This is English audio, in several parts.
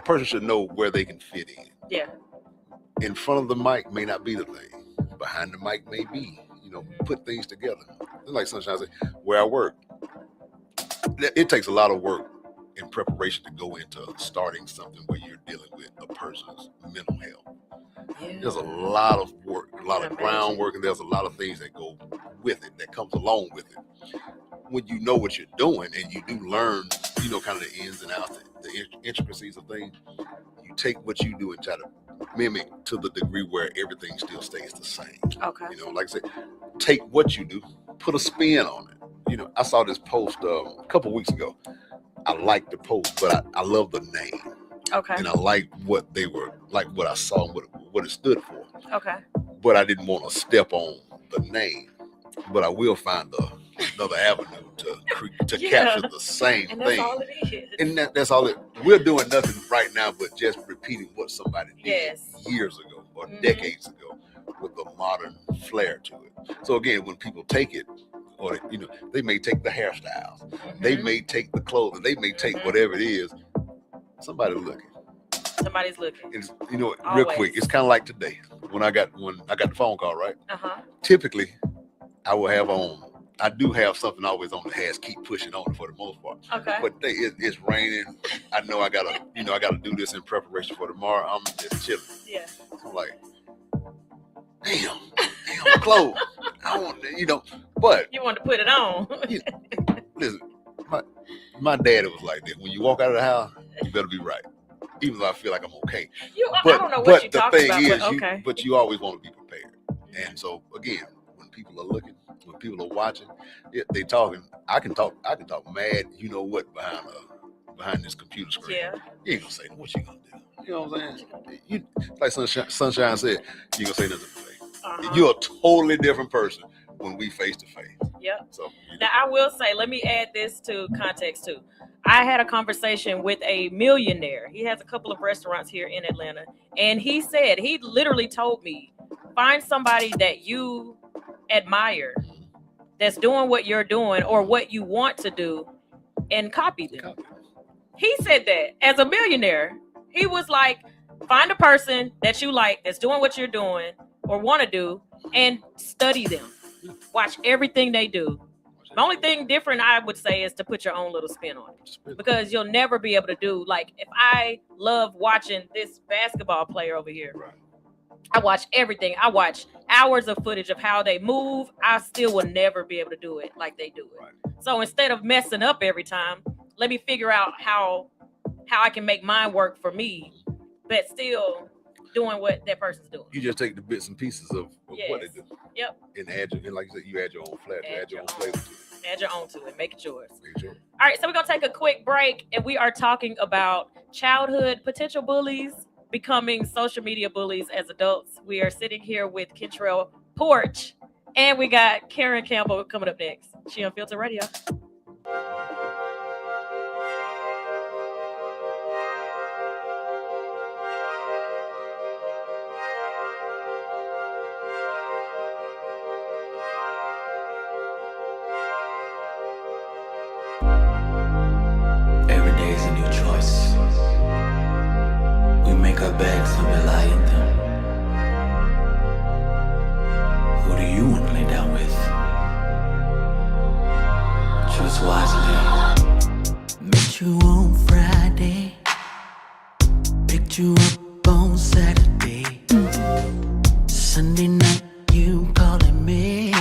a person should know where they can fit in. Yeah. In front of the mic may not be the thing. Behind the mic may be. Put things together. Like Sunshine said, where I work, it takes a lot of work in preparation to go into starting something where you're dealing with a person's mental health. Yeah. There's a lot of work, a lot of groundwork, and there's a lot of things that go with it, that comes along with it. When you know what you're doing and you do learn, kind of the ins and outs, the intricacies of things, you take what you do and try to mimic to the degree where everything still stays the same. Okay. Like I said, take what you do, put a spin on it. I saw this post a couple weeks ago. I liked the post, but I love the name. Okay. And I liked what they were, like what I saw and what it stood for. Okay. But I didn't want to step on the name. But I will find another avenue to capture the same thing. That's all it is. And that's all it. We're doing nothing right now but just repeating what somebody did years ago or decades ago with a modern flair to it. So again, when people take it, or they may take the hairstyles, they may take the clothing, they may take whatever it is. Somebody's looking. It's, real quick. It's kind of like today when I got the phone call, right? Typically, I will have on. I do have something always on that has keep pushing on it for the most part. Okay. But it's raining. I know I gotta do this in preparation for tomorrow. I'm just chilling. Yeah. I'm like, damn, clothes. I want, but you want to put it on. Listen, my daddy was like this. When you walk out of the house, you better be right. Even though I feel like I'm okay. I don't know what you're talking about. But you always want to be prepared. And so again, when people are looking, when people are watching, they talking. I can talk mad. You know what behind this computer screen? Yeah. You ain't gonna say what you gonna do. You know what I'm saying? Like Sunshine said, you gonna say nothing to face. You're a totally different person when we face to face. Yep. So now I will say, let me add this to context too. I had a conversation with a millionaire. He has a couple of restaurants here in Atlanta, and he literally told me, find somebody that you admire that's doing what you're doing or what you want to do and copy them. He said that as a millionaire. He was like, find a person that you like that's doing what you're doing or want to do and study them. Watch everything they do. The only thing different I would say is to put your own little spin on it, because you'll never be able to do, like, if I love watching this basketball player over here, I watch everything. I watch hours of footage of how they move. I still will never be able to do it like they do it. So instead of messing up every time, let me figure out how I can make mine work for me, but still doing what that person's doing. You just take the bits and pieces of what they do. Yep. And like you said, you add your own flair, add your own flavor to it. Add your own to it. Make it yours. All right, so we're going to take a quick break, and we are talking about childhood potential bullies becoming social media bullies as adults. We are sitting here with Kentrell Porch, and we got Karen Campbell coming up next. She Unfiltered Radio. Every day is a new choice. We make our beds and we lie in them. Who do you want to lay down with? Choose wisely. Met you on Friday, picked you up on Saturday. Sunday night you calling me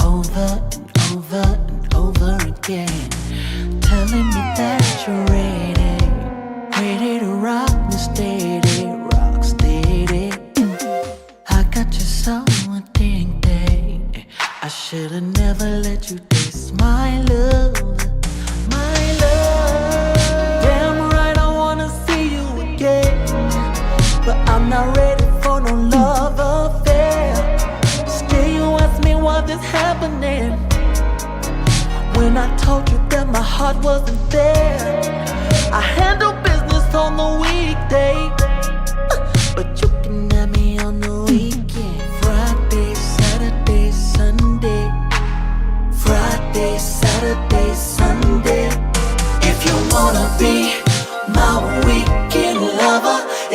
over and over and over again, telling me that you're ready to rock me steady, rock steady. I got you so addicted, I should've never let you taste my love, my love. Damn right I wanna see you again, but I'm not ready for no love affair. Still you ask me what is happening, when I told you that my heart wasn't there. I handle business on the weekday, but you can have me on the weekend. Friday, Saturday, Sunday. Friday, Saturday, Sunday. If you wanna be my weekend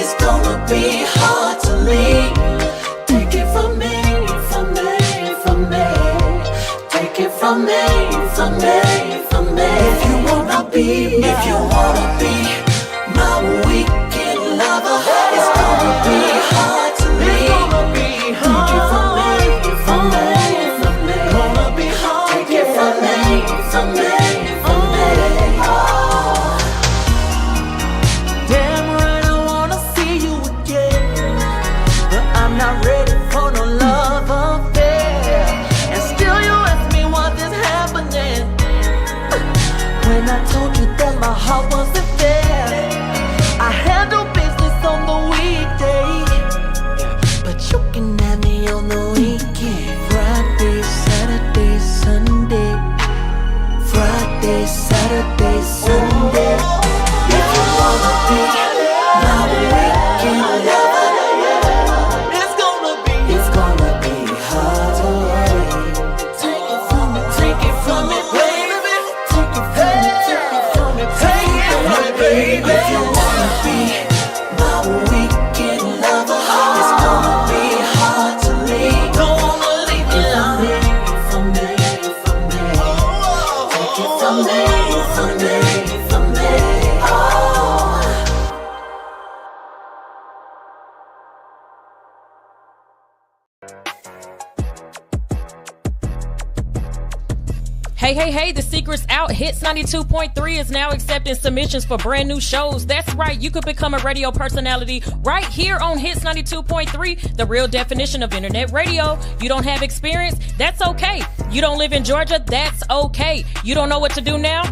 It's gonna be hard to leave. Take it from me, from me, from me. Take it from me, from me, from me. If you wanna be my weekend lover, it's gonna be hard to leave. Take it from me, from me, from me. Gonna be hard. Take it from me, from me, from me. Oh. Damn right, I wanna see you again, but I'm not ready for no love affair. And still you ask me what is happening, when I told you that my heart wasn't there. I handle business on the weekday, but you can have me on the weekend. Friday, Saturday, Sunday. Friday, Saturday, Sunday. If you wanna be my weekend lover, it's gonna be hard to wait. Take it from me, baby. Take it from me, baby. If you wanna be my weekend lover, it's gonna be hard to leave. Don't wanna leave me alone. From me. Take it from me. Oh. Hey, the secret's out. Hits 92.3 is now accepting submissions for brand new shows. That's right, you could become a radio personality right here on Hits 92.3, the real definition of internet radio. You don't have experience? That's okay. You don't live in Georgia? That's okay. You don't know what to do now?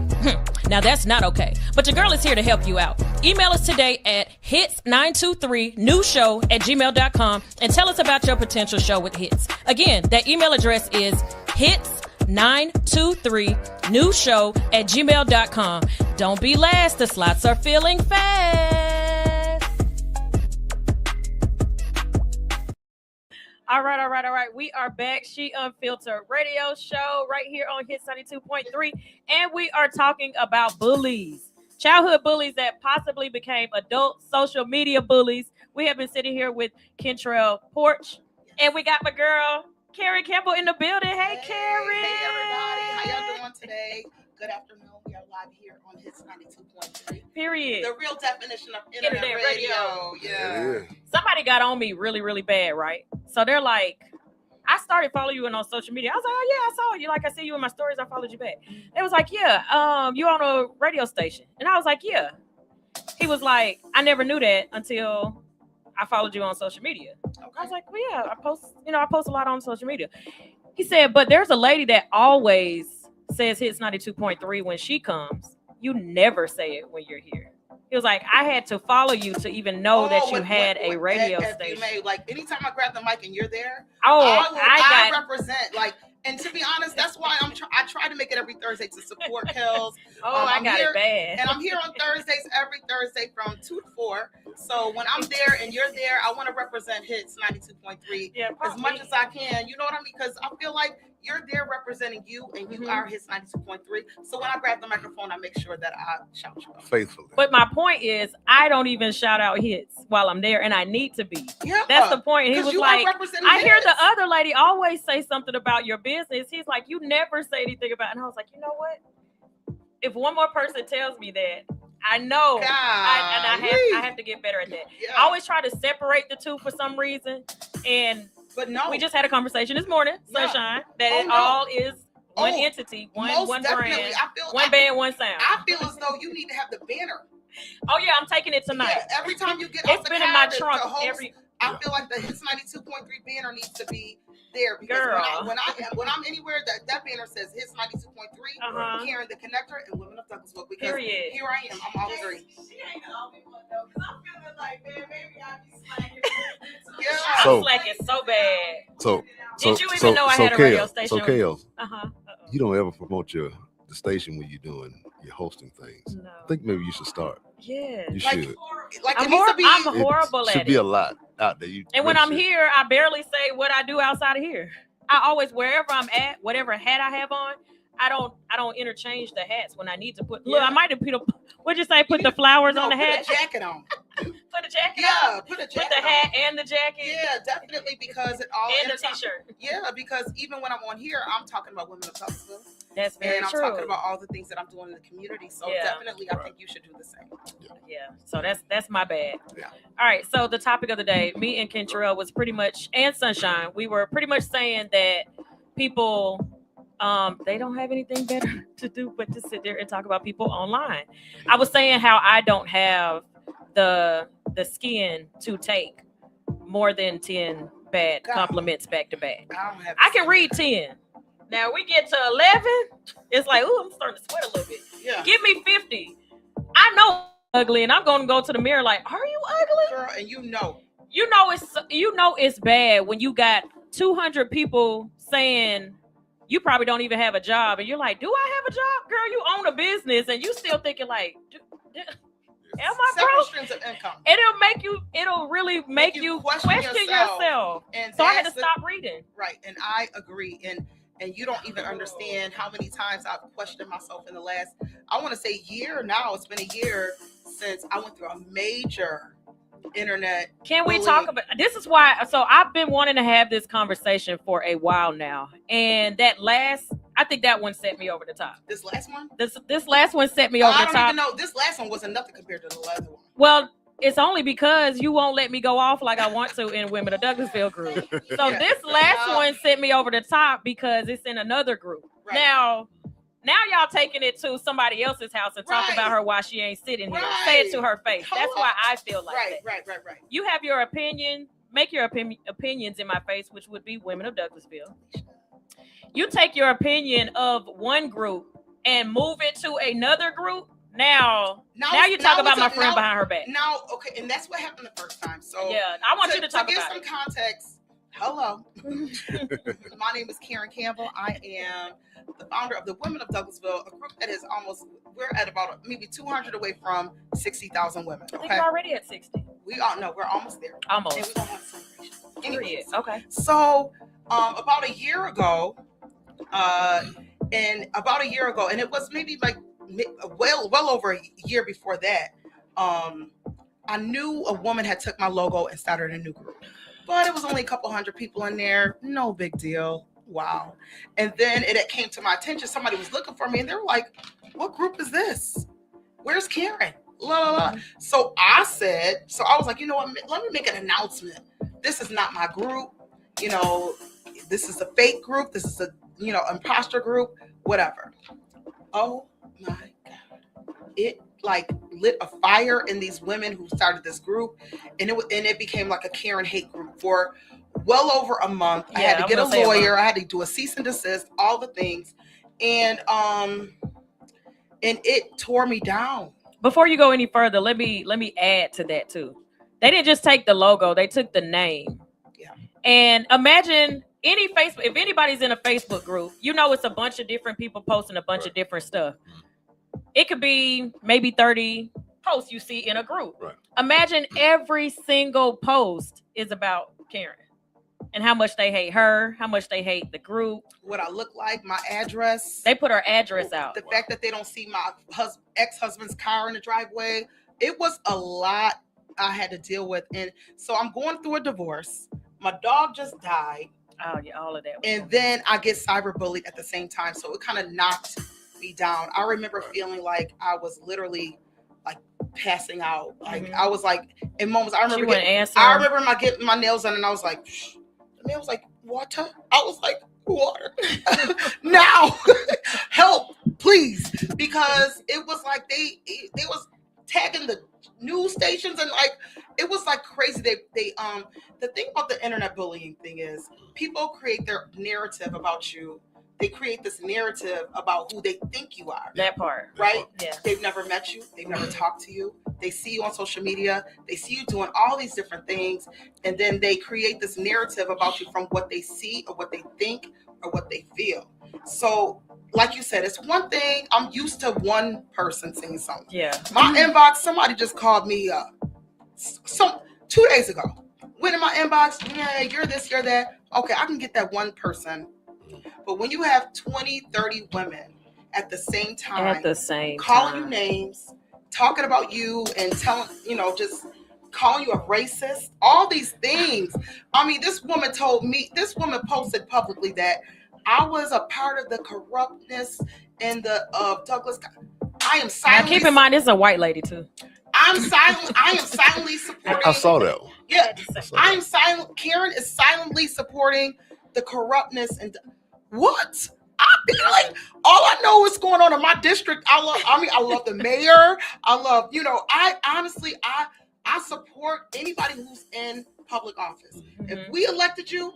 Now that's not okay. But your girl is here to help you out. Email us today at hits923newshow@gmail.com and tell us about your potential show with Hits. Again, that email address is hits923newshow@gmail.com. Don't be last. The slots are filling fast. All right. We are back. She Unfiltered Radio Show right here on Hits 92.3. And we are talking about bullies. Childhood bullies that possibly became adult social media bullies. We have been sitting here with Kentrell Porch. And we got my girl, Campbell in the building. Hey, Carrie. Hey, everybody. How y'all doing today? Good afternoon. We are live here on Hits 92.3. Period. The real definition of internet radio. Yeah. Somebody got on me really, really bad, right? So they're like, I started following you on social media. I was like, oh, yeah, I saw you. Like, I see you in my stories. I followed you back. They was like, yeah, you on a radio station. And I was like, yeah. He was like, I never knew that until I followed you on social media. Okay. I was like, well, yeah, I post a lot on social media. He said, but there's a lady that always says Hits 92.3 when she comes. You never say it when you're here. He was like, I had to follow you to even know that you had a radio station. Like, anytime I grab the mic and you're there, I represent, like, and to be honest, that's why I try to make it every Thursday to support Kells. I got it bad. And I'm here on Thursdays, every Thursday from 2 to 4. So when I'm there and you're there, I want to represent Hits 92.3 as much as I can. You know what I mean? Because I feel like you're there representing you, and you are Hits 92.3. So when I grab the microphone, I make sure that I shout you out faithfully. But my point is, I don't even shout out Hits while I'm there, and I need to be. Yeah, that's the point. He was like, I hear Hits. the other lady always say something about your business. He's like, you never say anything about it. And I was like, you know what? If one more person tells me that, I know. I have to get better at that. Yeah. I always try to separate the two for some reason. But no, we just had a conversation this morning, Sunshine, that all is one entity, one brand, one band, one sound. I feel as though you need to have the banner. Oh yeah, I'm taking it tonight. Yeah, every time you get it's been in my trunk. I feel like the Hits 92.3 banner needs to be there, because when I'm anywhere that banner says Hits 92.3, Karen the Connector, and Women of Douglasville, because here I am. I'm all three. She ain't gonna all be one though, because I'm feeling like, man, maybe I be slacking. I'm slacking so bad. Did you even know I had a radio station? So Kale, you don't ever promote the station when you're doing your hosting things. No. I think maybe you should start. Yeah, you should. I'm horrible at it. Should be a lot out there. And when I'm here, I barely say what I do outside of here. I always, wherever I'm at, whatever hat I have on, I don't interchange the hats when I need to put. Look, I might have put the flowers on the hat. Put a jacket on. Put the jacket Yeah, on? put a jacket With the hat and the jacket? Yeah, definitely, because it all and the t-shirt. Yeah, because even when I'm on here, I'm talking about women of Douglasville. That's very true. true. I'm talking about all the things that I'm doing in the community. So definitely, I think you should do the same. Yeah. So that's my bad. Yeah. All right. So the topic of the day, me and Kentrell was pretty much, and Sunshine, we were pretty much saying that people, they don't have anything better to do but to sit there and talk about people online. I was saying how I don't have the skin to take more than 10 bad compliments back to back. I can read 10. Now we get to 11, it's like, ooh, I'm starting to sweat a little bit. Yeah. Give me 50. I know I'm ugly, and I'm going to go to the mirror like, are you ugly? Girl, and you know it's bad when you got 200 people saying you probably don't even have a job, and you're like, do I have a job? Girl, you own a business, and you still thinking like, am I broke? Streams of income. It'll really make you question yourself. And so I had to stop reading. Right, and I agree. And you don't even understand how many times I've questioned myself in the last, I want to say year now. It's been a year since I went through a major internet. Can we talk about this? Is why. So I've been wanting to have this conversation for a while now, and I think that one set me over the top. This last one. This last one set me over the top. I don't even know. This last one wasn't nothing compared to the last one. Well, it's only because you won't let me go off like I want to in Women of Douglasville group. So this last one sent me over the top because it's in another group. Right. Now y'all taking it to somebody else's house and talk about her while she ain't sitting here. Say it to her face. That's why I feel like that. Right. You have your opinion. Make your opinions in my face, which would be Women of Douglasville. You take your opinion of one group and move it to another group. Now you talk about my friend behind her back. Now, okay, and that's what happened the first time. So yeah, I want you to talk about it. To give some context, hello. My name is Karen Campbell. I am the founder of the Women of Douglasville, a group that is we're at about maybe 200 away from 60,000 women. Okay? I think we're already at 60. We're almost there. Almost. And we don't have a celebration. Anyways, okay. So, about a year ago, and it was maybe like well over a year before that, I knew a woman had took my logo and started a new group, but it was only a couple hundred people in there. No big deal. Wow. And then it came to my attention. Somebody was looking for me and they were like, what group is this? Where's Karen? La, la, la. So I was like, you know what? Let me make an announcement. This is not my group. You know, this is a fake group. This is a, imposter group, whatever. Oh my God. It like lit a fire in these women who started this group. And it became like a Karen hate group for well over a month. I had to get a lawyer. I had to do a cease and desist, all the things. And it tore me down. Before you go any further, let me add to that too. They didn't just take the logo, they took the name. Yeah. And imagine if anybody's in a Facebook group, it's a bunch of different people posting a bunch of different stuff. It could be maybe 30 posts you see in a group. Right. Imagine every single post is about Karen and how much they hate her, how much they hate the group. What I look like, my address. They put her address out. The fact that they don't see my ex-husband's car in the driveway. It was a lot I had to deal with. And so I'm going through a divorce. My dog just died. Oh, yeah, all of that. And then I get cyberbullied at the same time. So it kind of knocked me down. I remember feeling like I was literally like passing out. Like I was like in moments. I remember getting my nails done and I was like, the man was like, water? I was like, water. Now help, please. Because it was like they was tagging the news stations and like it was like crazy. They the thing about the internet bullying thing is people create their narrative about you. They create this narrative about who they think you are. That part. Right? Yeah. They've never met you. They've never talked to you. They see you on social media. They see you doing all these different things. And then they create this narrative about you from what they see or what they think or what they feel. So, like you said, it's one thing. I'm used to one person saying something. Yeah. My inbox, somebody just called me 2 days ago. Went in my inbox. Yeah, you're this, you're that. Okay, I can get that one person. But when you have 20, 30 women at the same time, calling you names, talking about you and telling, just calling you a racist, all these things. I mean, this woman posted publicly that I was a part of the corruptness in the Douglas. I am silently. Now keep in mind, this is a white lady too. I am silently supporting. I saw that one. Yeah, I am silent. Karen is silently supporting the corruptness and what? I feel like all I know is going on in my district. I love the mayor. I love, I honestly support anybody who's in public office. Mm-hmm. If we elected you,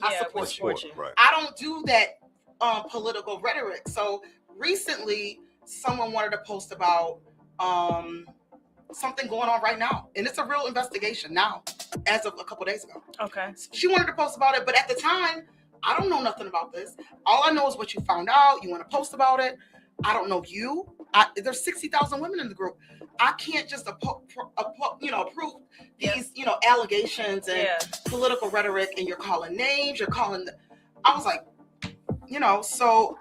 I support you. Right. I don't do that political rhetoric. So recently, someone wanted to post about something going on right now, and it's a real investigation now, as of a couple days ago. Okay. She wanted to post about it, but at the time, I don't know nothing about this. All I know is what you found out. You want to post about it. I don't know you. There's 60,000 women in the group. I can't just approve these, allegations and political rhetoric, and you're calling names. I was like, so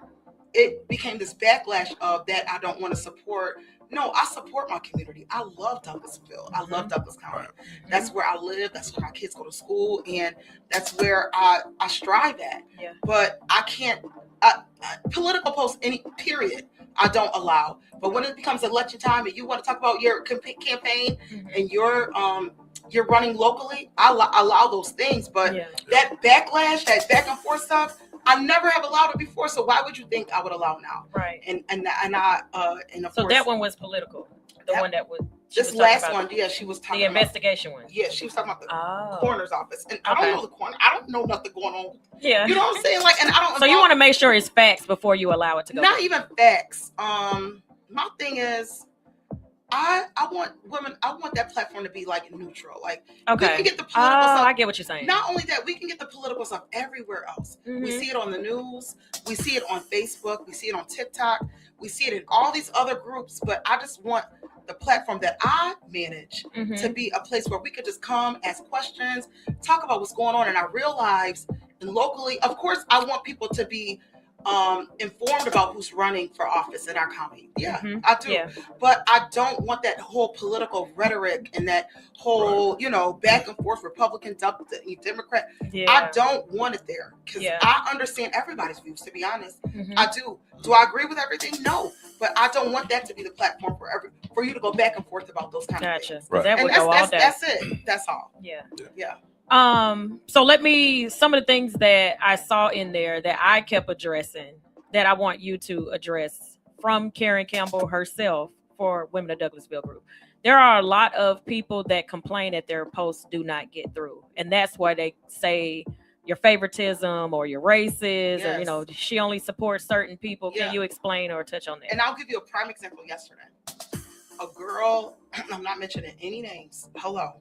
it became this backlash of that. I don't want to support. No, I support my community. I love Douglasville. I love Douglas County. That's where I live. That's where my kids go to school, and that's where I strive at. Yeah. But I can't political posts period. I don't allow. But when it becomes election time and you want to talk about your campaign and you're running locally, I allow those things. But that backlash, that back and forth stuff, I never have allowed it before, so why would you think I would allow now? Right. And of so course, that one was political. The one that was this last one, she was talking the investigation one. Yeah, she was talking about the coroner's office, and I don't know the coroner. I don't know nothing going on. Yeah, you know what I'm saying? Like, and I don't. So you want to make sure it's facts before you allow it to go. Not even facts. My thing is, I want women. I want that platform to be like neutral. Like, we can get the political stuff. I get what you're saying. Not only that, we can get the political stuff everywhere else. Mm-hmm. We see it on the news. We see it on Facebook. We see it on TikTok. We see it in all these other groups. But I just want the platform that I manage to be a place where we could just come, ask questions, talk about what's going on in our real lives and locally. Of course, I want people to be informed about who's running for office in our county. Yeah, I do. Yeah. But I don't want that whole political rhetoric and that whole, back and forth Republican, Democrat. Yeah. I don't want it there because I understand everybody's views, to be honest. I do. Do I agree with everything? No. But I don't want that to be the platform for you to go back and forth about those kind of things. Right. That would go all day. That's it. That's all. Yeah. Yeah. So some of the things that I saw in there that I kept addressing that I want you to address from Karen Campbell herself for Women of Douglasville Group. There are a lot of people that complain that their posts do not get through. And that's why they say your favoritism or your racist or, she only supports certain people. Can you explain or touch on that? And I'll give you a prime example yesterday. A girl, I'm not mentioning any names. Hello.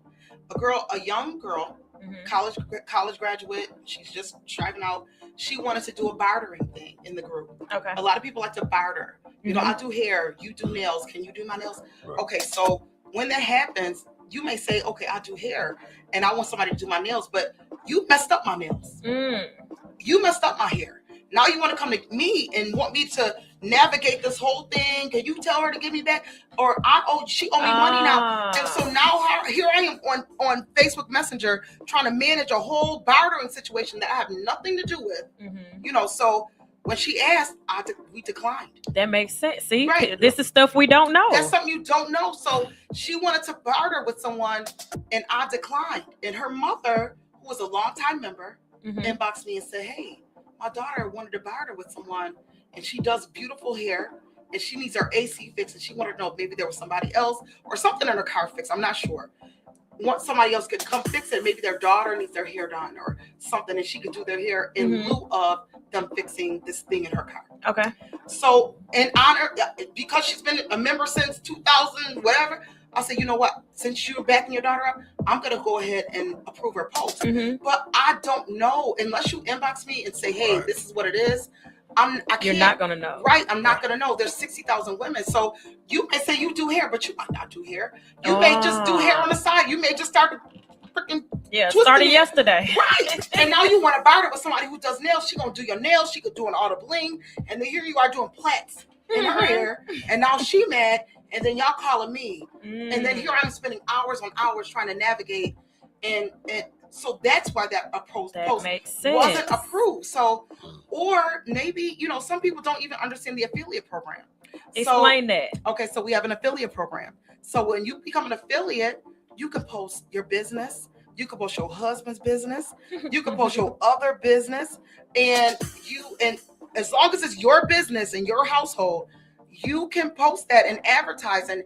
A young girl, college graduate. She's just striving out. She wanted to do a bartering thing in the group. Okay. A lot of people like to barter. I do hair. You do nails. Can you do my nails? Right. Okay. So when that happens, you may say, okay, I do hair and I want somebody to do my nails, but you messed up my nails. You messed up my hair. Now you want to come to me and want me to navigate this whole thing. Can you tell her to give me back? Or she owe me money now. And so now here I am on Facebook Messenger trying to manage a whole bartering situation that I have nothing to do with. So when she asked, we declined. That makes sense. See, This is stuff we don't know. That's something you don't know. So she wanted to barter with someone and I declined. And her mother, who was a longtime member, inboxed me and said, hey, my daughter wanted to barter with someone and she does beautiful hair and she needs her AC fixed and she wanted to know if maybe there was somebody else or something in her car fixed. I'm not sure. Somebody else could come fix it. Maybe their daughter needs their hair done or something and she could do their hair in lieu of them fixing this thing in her car. Okay. So in honor, because she's been a member since 2000, whatever, I said, you know what? Since you're backing your daughter up, I'm going to go ahead and approve her post. But I don't know unless you inbox me and say, hey, this is what it is. I can't. You're not going to know. Right. I'm not going to know. There's 60,000 women. So you may say you do hair, but you might not do hair. You may just do hair on the side. You may just start freaking started yesterday. Right. And now you want to barter with somebody who does nails. She going to do your nails. She could do all the bling. And then here you are doing plaits in her hair. And now she mad. and then y'all calling me, and then here I'm spending hours on hours trying to navigate, and so that's why that post makes sense. Wasn't approved. So, or maybe, you know, some people don't even understand the affiliate program. Explain that. Okay, so we have an affiliate program. So when you become an affiliate, you can post your business, you can post your husband's business, you can post your other business, and as long as it's your business in your household, you can post that and advertise and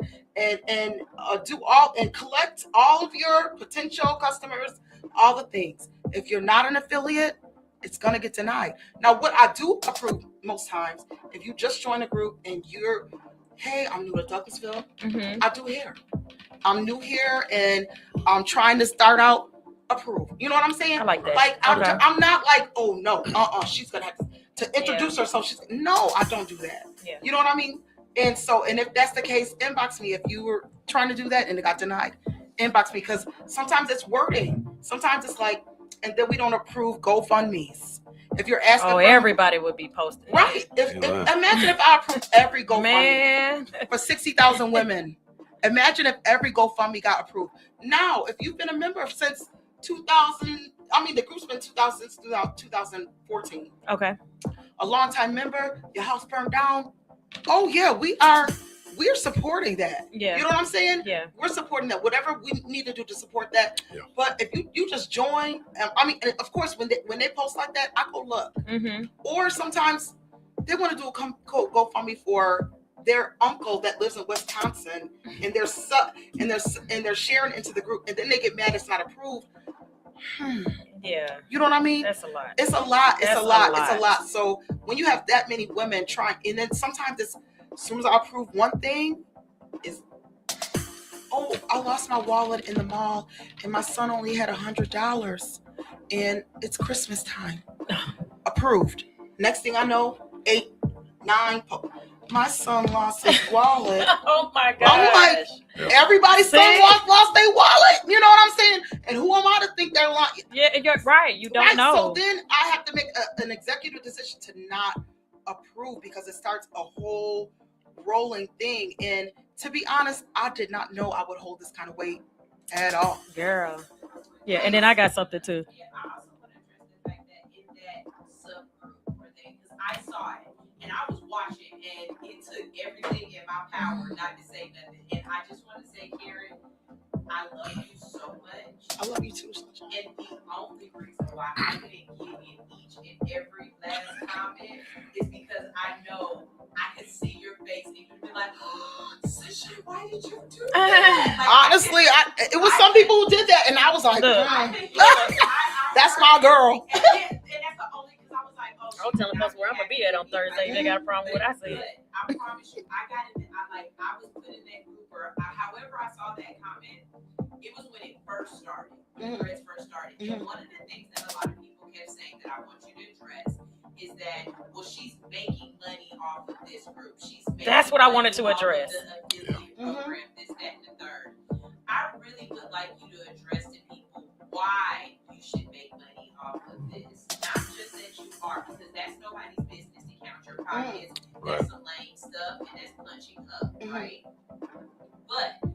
do all and collect all of your potential customers, all the things. If you're not an affiliate, it's going to get denied. Now, what I do approve most times, if you just join a group and you're, hey, I'm new to Douglasville, I do hair. I'm new here and I'm trying to start out, approve. You know what I'm saying? I like that. Like, I'm not like, oh, no, she's going to have to introduce herself. No, I don't do that. Yeah. You know what I mean? And so, and if that's the case, inbox me. If you were trying to do that and it got denied, inbox me, because sometimes it's wording. Sometimes it's like, and then we don't approve GoFundMes. If you're asking, everybody would be posting. Right. Imagine if I approved every GoFundMe for 60,000 women. Imagine if every GoFundMe got approved. Now, if you've been a member since 2000, the group's been 2000 since 2014. Okay. A long-time member, your house burned down. Oh yeah, we're supporting that. Yeah. You know what I'm saying? Yeah. We're supporting that. Whatever we need to do to support that. Yeah. But if you just join, and of course, when they post like that, I go look. Or sometimes they want to do a GoFundMe for their uncle that lives in Wisconsin, and they're sharing into the group, and then they get mad it's not approved. Yeah. You know what I mean? That's a lot. It's a lot. So when you have that many women trying, and then sometimes as soon as I approve one thing, I lost my wallet in the mall and my son only had $100 and it's Christmas time. Approved. Next thing I know, 8, 9, my son lost his wallet. Oh my gosh. I'm like, everybody's son lost their wallet. You know what I'm saying? And who am I to think they're lying? Yeah, you're right. You don't know. So then I have to make an executive decision to not approve because it starts a whole rolling thing. And to be honest, I did not know I would hold this kind of weight at all. Girl. Yeah, and then I got something too. Yeah, I also want to address the fact that in that subgroup or thing, because I saw it and I was watching and it took everything in my power not to say nothing. And I just want to say, Karen, I love you so much. I love you too, Sunshine. And the only reason why I didn't get in each and every last comment is because I know I could see your face and you'd be like, oh, Sunshine, why did you do that? Like, honestly, it was some people who did that, and I was like, that's my girl. And that's the only, because I was like, oh, I'm telling us where I'm gonna be at on Thursday. They got a problem with what I said. I promise you, I was put in that group, or however I saw that comment, it was when it first started, when the threads first started. And one of the things that a lot of people kept saying that I want you to address is that, well, she's making money off of this group. That's what I wanted to address. The program, this, that, and the third. I really would like you to address to people why you should make money off of this. Not just that you are, because that's nobody's business to count your pockets. That's some lame stuff, and that's punching up, right? But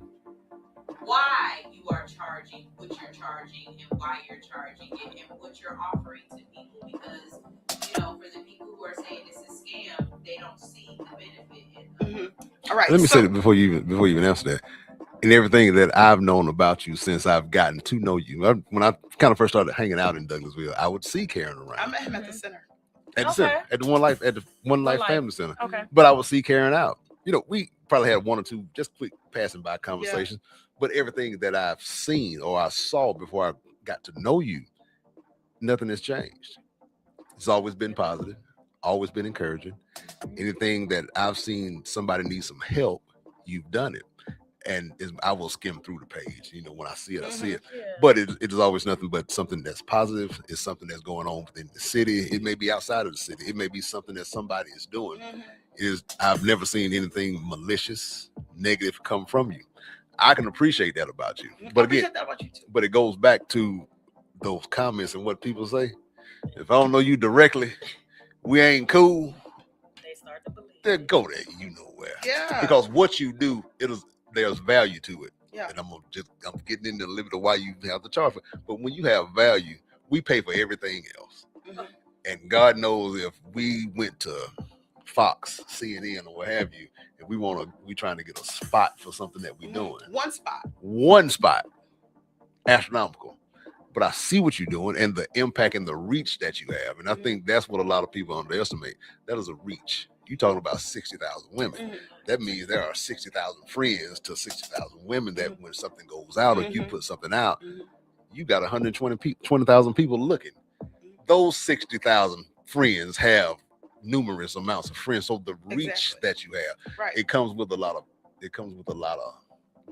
why you are charging what you're charging and why you're charging it and what you're offering to people, because for the people who are saying it's a scam, they don't see the benefit in it. All right. Let me say that before you even answer that. And everything that I've known about you since I've gotten to know you, when I kind of first started hanging out in Douglasville, I would see Karen around. I met him at the center. At the center, at the One Life Family Center. Okay. But I would see Karen out. We probably had one or two just quick passing by conversations. Yeah. But everything that I've seen or I saw before I got to know you, nothing has changed. It's always been positive, always been encouraging. Anything that I've seen somebody need some help, you've done it. And I will skim through the page. When I see it, I see it. Yeah. But it is always nothing but something that's positive. It's something that's going on within the city. It may be outside of the city. It may be something that somebody is doing. I've never seen anything malicious, negative come from you. I can appreciate that about you. But again, but it goes back to those comments and what people say. If I don't know you directly, we ain't cool. They start to believe. then go there. You know where. Yeah. Because what you do, there's value to it. Yeah. And I'm getting into the limit of why you have to charge for it. But when you have value, we pay for everything else. Mm-hmm. And God knows if we went to Fox, CNN, or what have you, and we trying to get a spot for something that we're doing. One spot. Astronomical. But I see what you're doing and the impact and the reach that you have. And I think that's what a lot of people underestimate. That is a reach. You're talking about 60,000 women. Mm-hmm. That means there are 60,000 friends to 60,000 women that when something goes out or you put something out, you got 20,000 people looking. Those 60,000 friends have numerous amounts of friends. So the reach that you have, it comes with a lot of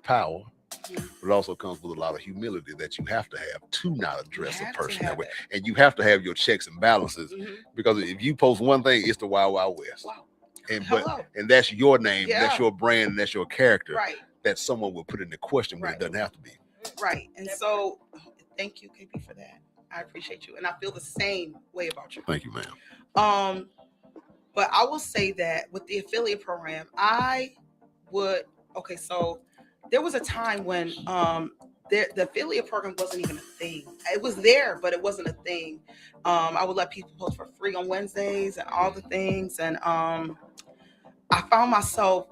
power. But it also comes with a lot of humility that you have to have to not address a person that way. And you have to have your checks and balances because if you post one thing, it's the Wild Wild West. Wow. And that's your name, that's your brand, and that's your character that someone will put into question when it doesn't have to be. Right. And so thank you, KP, for that. I appreciate you. And I feel the same way about you. Thank you, ma'am. But I will say that with the affiliate program, so there was a time when the affiliate program wasn't even a thing. It was there, but it wasn't a thing. I would let people post for free on Wednesdays and all the things. And I found myself,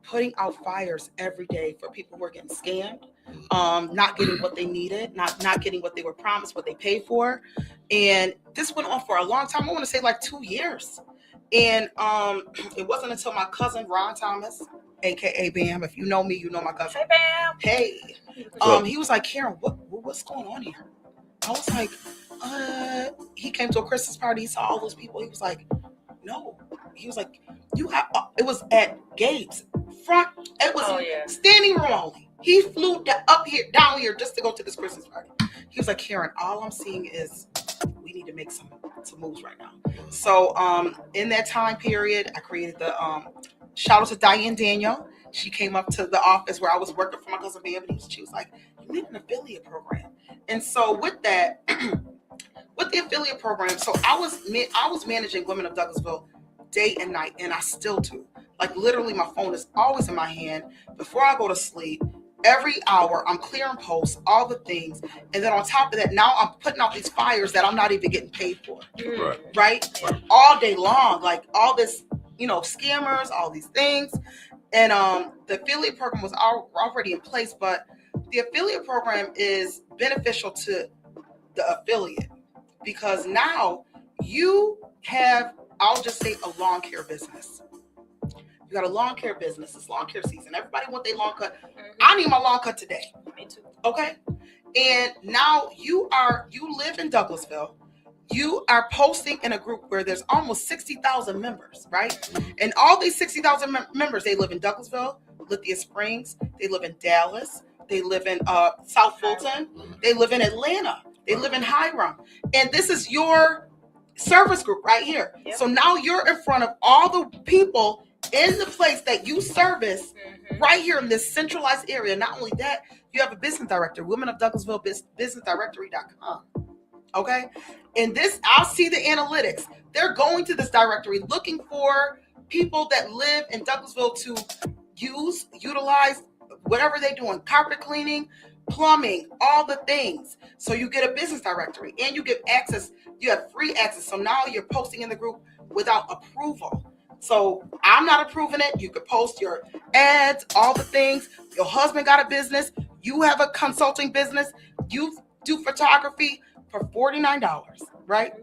putting out fires every day for people who were getting scammed, not getting what they needed, not getting what they were promised, what they paid for. And this went on for a long time. I want to say like 2 years. And it wasn't until my cousin, Ron Thomas, AKA Bam. If you know me, you know my cousin. Hey, Bam. Hey. He was like, Karen, what's going on here? I was like, he came to a Christmas party. He saw all those people. He was like, no. He was like, it was at Gabe's front. It was standing room only. He flew down here just to go to this Christmas party. He was like, Karen, all I'm seeing is we need to make some moves right now. So in that time period, I created the shout out to Diane Daniel. She came up to the office where I was working for my cousin Bam, and she was like, you need an affiliate program. And so with that, with the affiliate program, so I was managing women of Douglasville day and night, and I still do. Like literally my phone is always in my hand. Before I go to sleep, every hour I'm clearing posts, all the things. And then on top of that, now I'm putting out these fires that I'm not even getting paid for. Right? All day long, like all this, scammers, all these things. And the affiliate program was already in place, but the affiliate program is beneficial to the affiliate because now you have, I'll just say, a lawn care business. You got a lawn care business. It's lawn care season. Everybody want their lawn cut. I need my lawn cut today. Me too. Okay. And now you live in Douglasville. You are posting in a group where there's almost 60,000 members, right? And all these 60,000 members, they live in Douglasville, Lithia Springs. They live in Dallas. They live in South Fulton. They live in Atlanta. They live in Hiram. And this is your service group right here. Yep. So now you're in front of all the people in the place that you service right here in this centralized area. Not only that, you have a business director, Women of Douglasville, businessdirectory.com. Okay. And this, I'll see the analytics. They're going to this directory looking for people that live in Douglasville to utilize whatever they're doing, carpet cleaning, plumbing, all the things. So you get a business directory and you get access. You have free access. So now you're posting in the group without approval. So I'm not approving it. You could post your ads, all the things. Your husband got a business. You have a consulting business. You do photography for $49, right?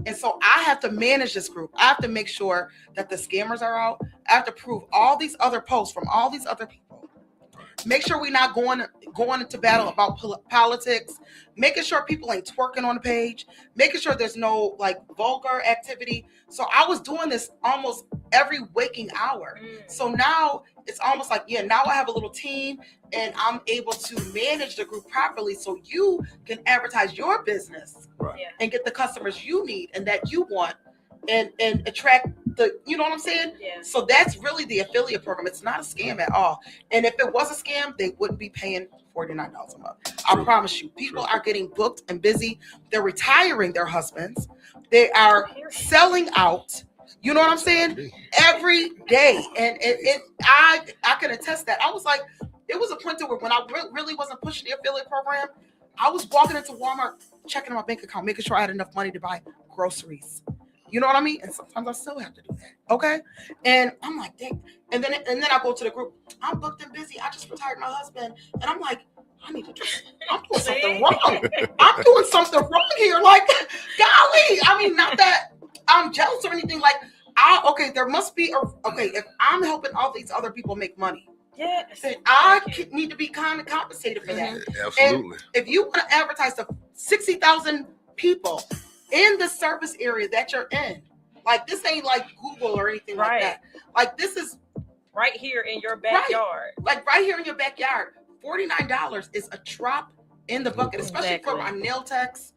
And so I have to manage this group. I have to make sure that the scammers are out. I have to prove all these other posts from all these other people. Make sure we're not going into battle about politics. Making sure people ain't twerking on the page. Making sure there's no vulgar activity. So I was doing this almost every waking hour. So now it's almost like, now I have a little team and I'm able to manage the group properly so you can advertise your business and get the customers you need and that you want and attract the, you know what I'm saying? Yeah. So that's really the affiliate program. It's not a scam at all. And if it was a scam, they wouldn't be paying $49 a month. I promise you, people are getting booked and busy. They're retiring their husbands. They are selling out You know what I'm saying? Every day. And I can attest that. I was like, it was a point to where when I really wasn't pushing the affiliate program, I was walking into Walmart, checking my bank account, making sure I had enough money to buy groceries. You know what I mean? And sometimes I still have to do that. Okay. And I'm like, dang. And then I go to the group. I'm booked and busy. I just retired my husband. And I'm like, I'm doing something wrong. I'm doing something wrong here. Like, golly. I mean, not that I'm jealous or anything. Like, there must be if I'm helping all these other people make money, I need to be kind of compensated for that. Absolutely. And if you want to advertise to 60,000 people in the service area that you're in, like, this ain't like Google or anything like that. Like, this is right here in your backyard. Like right here in your backyard. $49 is a drop in the bucket, especially for my nail techs,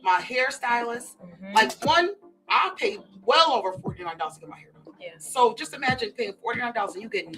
my hairstylist. Like, I'll pay well over $49 to get my hair done. Yeah. So just imagine paying $49 and you getting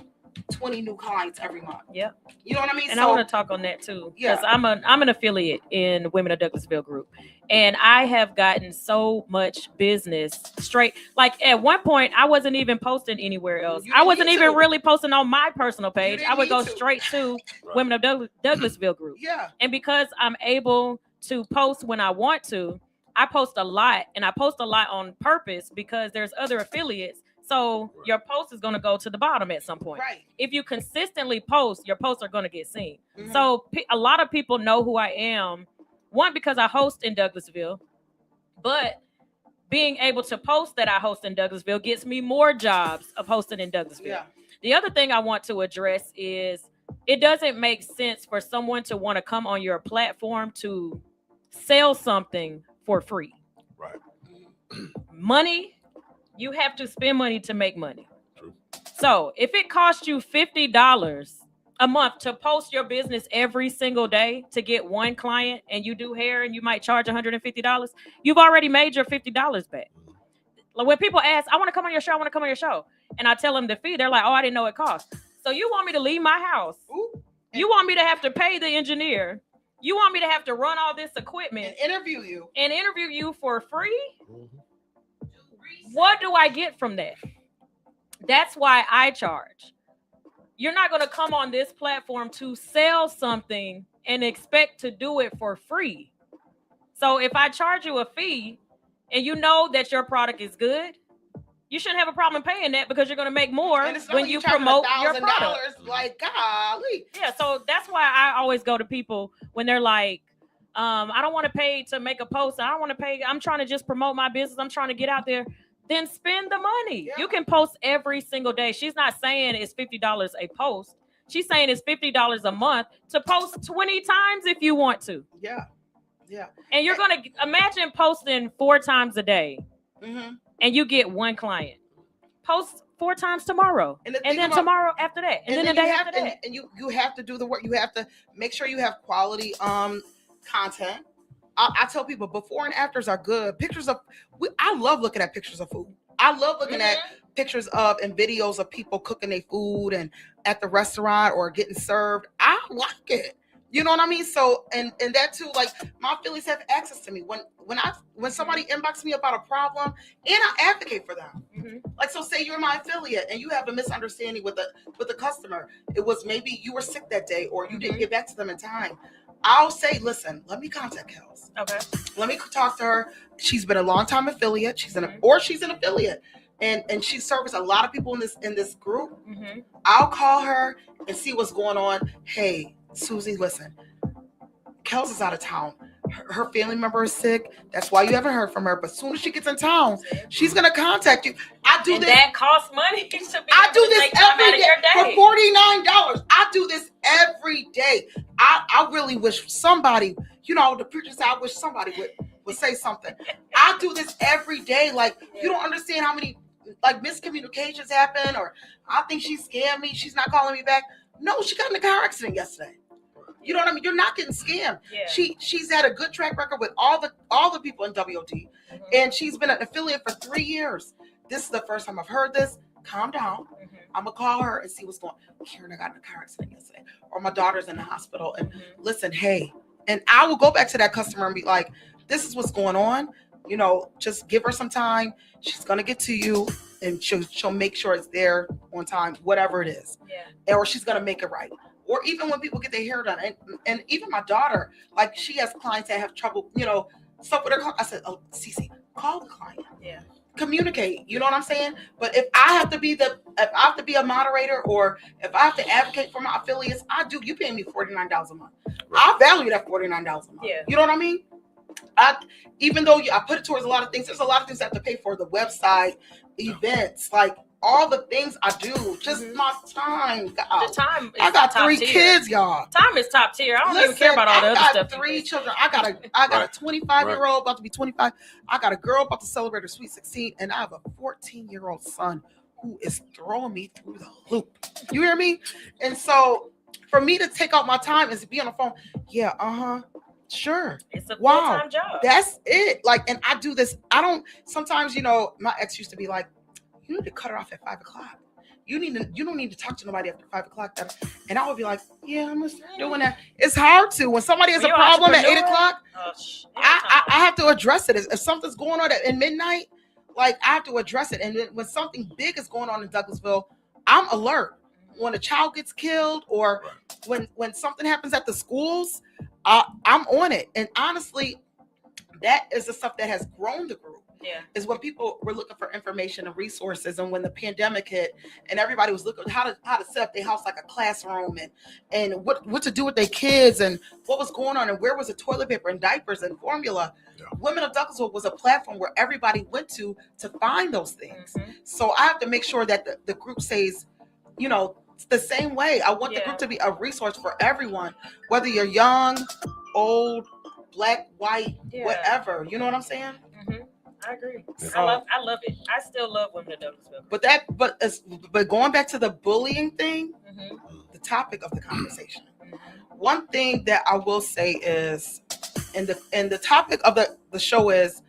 20 new clients every month. Yep. You know what I mean? And I want to talk on that too. Because I'm an affiliate in Women of Douglasville group. And I have gotten so much business straight. Like, at one point, I wasn't even posting anywhere else. I wasn't even really posting on my personal page. I would go straight to Women of Douglasville group. Yeah. And because I'm able to post when I want to, I post a lot, and I post a lot on purpose because there's other affiliates. So your post is going to go to the bottom at some point. Right. If you consistently post, your posts are going to get seen. So a lot of people know who I am. One, because I host in Douglasville, but being able to post that I host in Douglasville gets me more jobs of hosting in Douglasville. Yeah. The other thing I want to address is it doesn't make sense for someone to want to come on your platform to sell something for free. Right. Money, you have to spend money to make money. True. So if it costs you $50 a month to post your business every single day to get one client, and you do hair and you might charge $150, you've already made your $50 back. Like, when people ask, I want to come on your show, and I tell them the fee, they're like, oh, I didn't know it cost. So you want me to leave my house? Ooh. You want me to have to pay the engineer? You want me to have to run all this equipment and interview you for free? What do I get from that? That's why I charge. You're not going to come on this platform to sell something and expect to do it for free. So if I charge you a fee and you know that your product is good, you shouldn't have a problem paying that, because you're going to make more when you promote your product. Like, golly. Yeah, so that's why I always go to people when they're like, I don't want to pay to make a post. I don't want to pay. I'm trying to just promote my business. I'm trying to get out there. Then spend the money. Yeah. You can post every single day. She's not saying it's $50 a post. She's saying it's $50 a month to post 20 times if you want to. Yeah. Yeah. And you're going to imagine posting 4 times a day. Mm-hmm. And you get one client. Post 4 times tomorrow, and then tomorrow after that, and then the day after that. And you have to do the work. You have to make sure you have quality content. I tell people before and afters are good. I love looking at pictures of food. I love looking at pictures of and videos of people cooking their food and at the restaurant or getting served. I like it. You know what I mean? So, and that too, like, my affiliates have access to me. When somebody inboxes me about a problem, and I advocate for them. Mm-hmm. Like, so say you're my affiliate and you have a misunderstanding with the customer. It was maybe you were sick that day or you didn't get back to them in time. I'll say, listen, let me contact Kels. Okay. Let me talk to her. She's been a long time affiliate. She's an affiliate. And she serves a lot of people in this group. Mm-hmm. I'll call her and see what's going on. Hey, Susie, listen, Kels is out of town. Her family member is sick. That's why you haven't heard from her. But as soon as she gets in town, she's going to contact you. That costs money. I do this every day for $49. I do this every day. I really wish somebody, the preachers, I wish somebody would say something. I do this every day. Like, you don't understand how many miscommunications happen, or I think she scammed me. She's not calling me back. No, she got in a car accident yesterday. You know what I mean? You're not getting scammed. Yeah. She's had a good track record with all the people in WOD, and she's been an affiliate for 3 years. This is the first time I've heard this. Calm down. Mm-hmm. I'm gonna call her and see what's going on. Karen, I got in a car accident yesterday, or my daughter's in the hospital. And listen, hey, and I will go back to that customer and be like, this is what's going on. You know, just give her some time. She's gonna get to you, and she'll make sure it's there on time, whatever it is. Yeah. Or she's gonna make it right. Or even when people get their hair done, and even my daughter, like she has clients that have trouble, you know, stuff with her. I said, oh, Cece, call the client. Yeah. Communicate. You know what I'm saying? But if I have to be a moderator, or if I have to advocate for my affiliates, I do. You pay me $49 a month. I value that $49 a month. Yeah. You know what I mean? Even though I put it towards a lot of things, there's a lot of things I have to pay for, the website, events, like all the things I do, just my time. God. The time. I got 3 kids, y'all. Time is top tier. I don't even care about all the other stuff. I got 3 children. I got a 25-year-old about to be 25. I got a girl about to celebrate her sweet 16, and I have a 14-year-old son who is throwing me through the loop. You hear me? And so for me to take out my time and to be on the phone, sure. It's a full-time job. That's it. Like, and I do this. I don't, sometimes, you know, my ex used to be like, you need to cut it off at 5 o'clock. You don't need to talk to nobody after 5 o'clock. And I would be like, yeah, I'm just doing that. It's hard to, when somebody has a problem at 8 o'clock, I have to address it. If something's going on at midnight, like I have to address it. And when something big is going on in Douglasville, I'm alert. When a child gets killed, or when something happens at the schools, I'm on it. And honestly, that is the stuff that has grown the group. Yeah. Is when people were looking for information and resources, and when the pandemic hit and everybody was looking how to set up their house like a classroom, and what to do with their kids, and what was going on, and where was the toilet paper and diapers and formula. Yeah. Women of Douglasville was a platform where everybody went to find those things. Mm-hmm. So I have to make sure that the group stays, you know, the same way. I want the group to be a resource for everyone, whether you're young, old, black, white, whatever. You know what I'm saying? Mm-hmm. I agree. I love it. I still love women of Douglasville. But going back to the bullying thing, the topic of the conversation. One thing that I will say is, and the topic of the show is,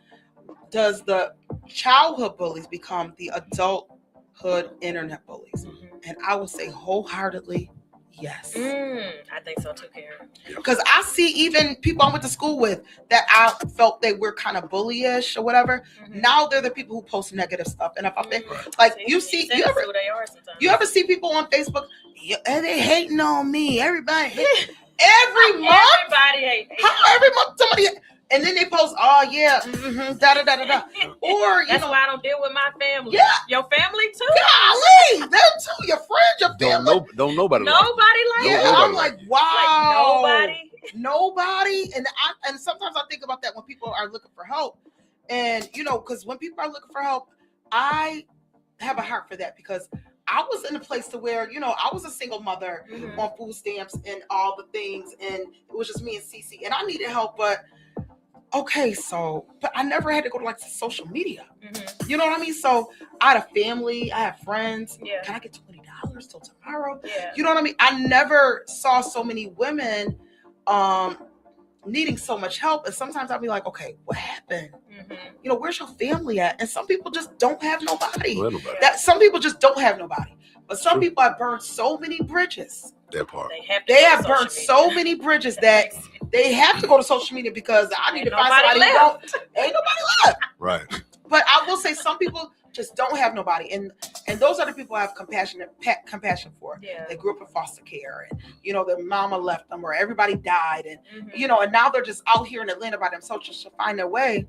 does the childhood bullies become the adulthood internet bullies? And I will say wholeheartedly, yes. I think so too, Karen. Because I see even people I went to school with that I felt they were kind of bullyish or whatever. Now they're the people who post negative stuff. And if I think, like, you ever see people on Facebook, they hating on me? Everybody hate. Every month? Everybody hate. Every month somebody. And then they post, oh yeah, da da da da da. Or that's why I don't deal with my family. Yeah, your family too. Golly, them too. Your friends, your family. Don't nobody. Nobody like that. I'm like, wow. Like nobody. And sometimes I think about that when people are looking for help, and you know, because when people are looking for help, I have a heart for that, because I was in a place to where, you know, I was a single mother on food stamps and all the things, and it was just me and Cece, and I needed help, but. Okay, but I never had to go to like social media. You know what I mean? So I had a family, I have friends. Yeah. Can I get $20 till tomorrow? Yeah. You know what I mean? I never saw so many women needing so much help. And sometimes I'll be like, okay, what happened? You know, where's your family at? And some people just don't have nobody. Some people just don't have nobody. But some people have burned so many bridges. That part. They have burned so many bridges that they have to go to social media, because I need to find somebody left. Ain't nobody left. Right. But I will say some people just don't have nobody. And those are the people I have compassion for. Yeah. They grew up in foster care, and, you know, their mama left them, or everybody died. And, you know, and now they're just out here in Atlanta by themselves just to find their way.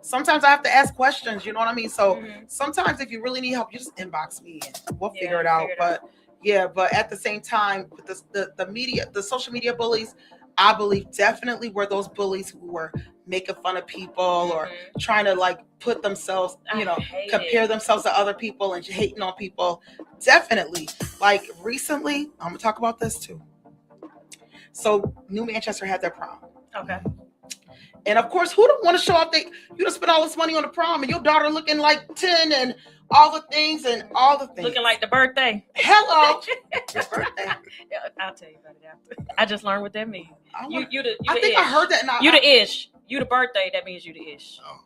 Sometimes I have to ask questions, you know what I mean? So sometimes if you really need help, you just inbox me and we'll figure it out. But at the same time, the media, the social media bullies, I believe definitely were those bullies who were making fun of people or trying to like put themselves, you know, compare themselves to other people and hating on people. Definitely. Like recently, I'm gonna talk about this too. So New Manchester had their prom. Okay. And of course, who don't want to show off? You don't spend all this money on the prom, and your daughter looking like 10 and all the things. Looking like the birthday. Hello. The birthday. Yeah, I'll tell you about it after. I just learned what that means. I think I heard that. You the ish. You the birthday. That means you the ish. Oh.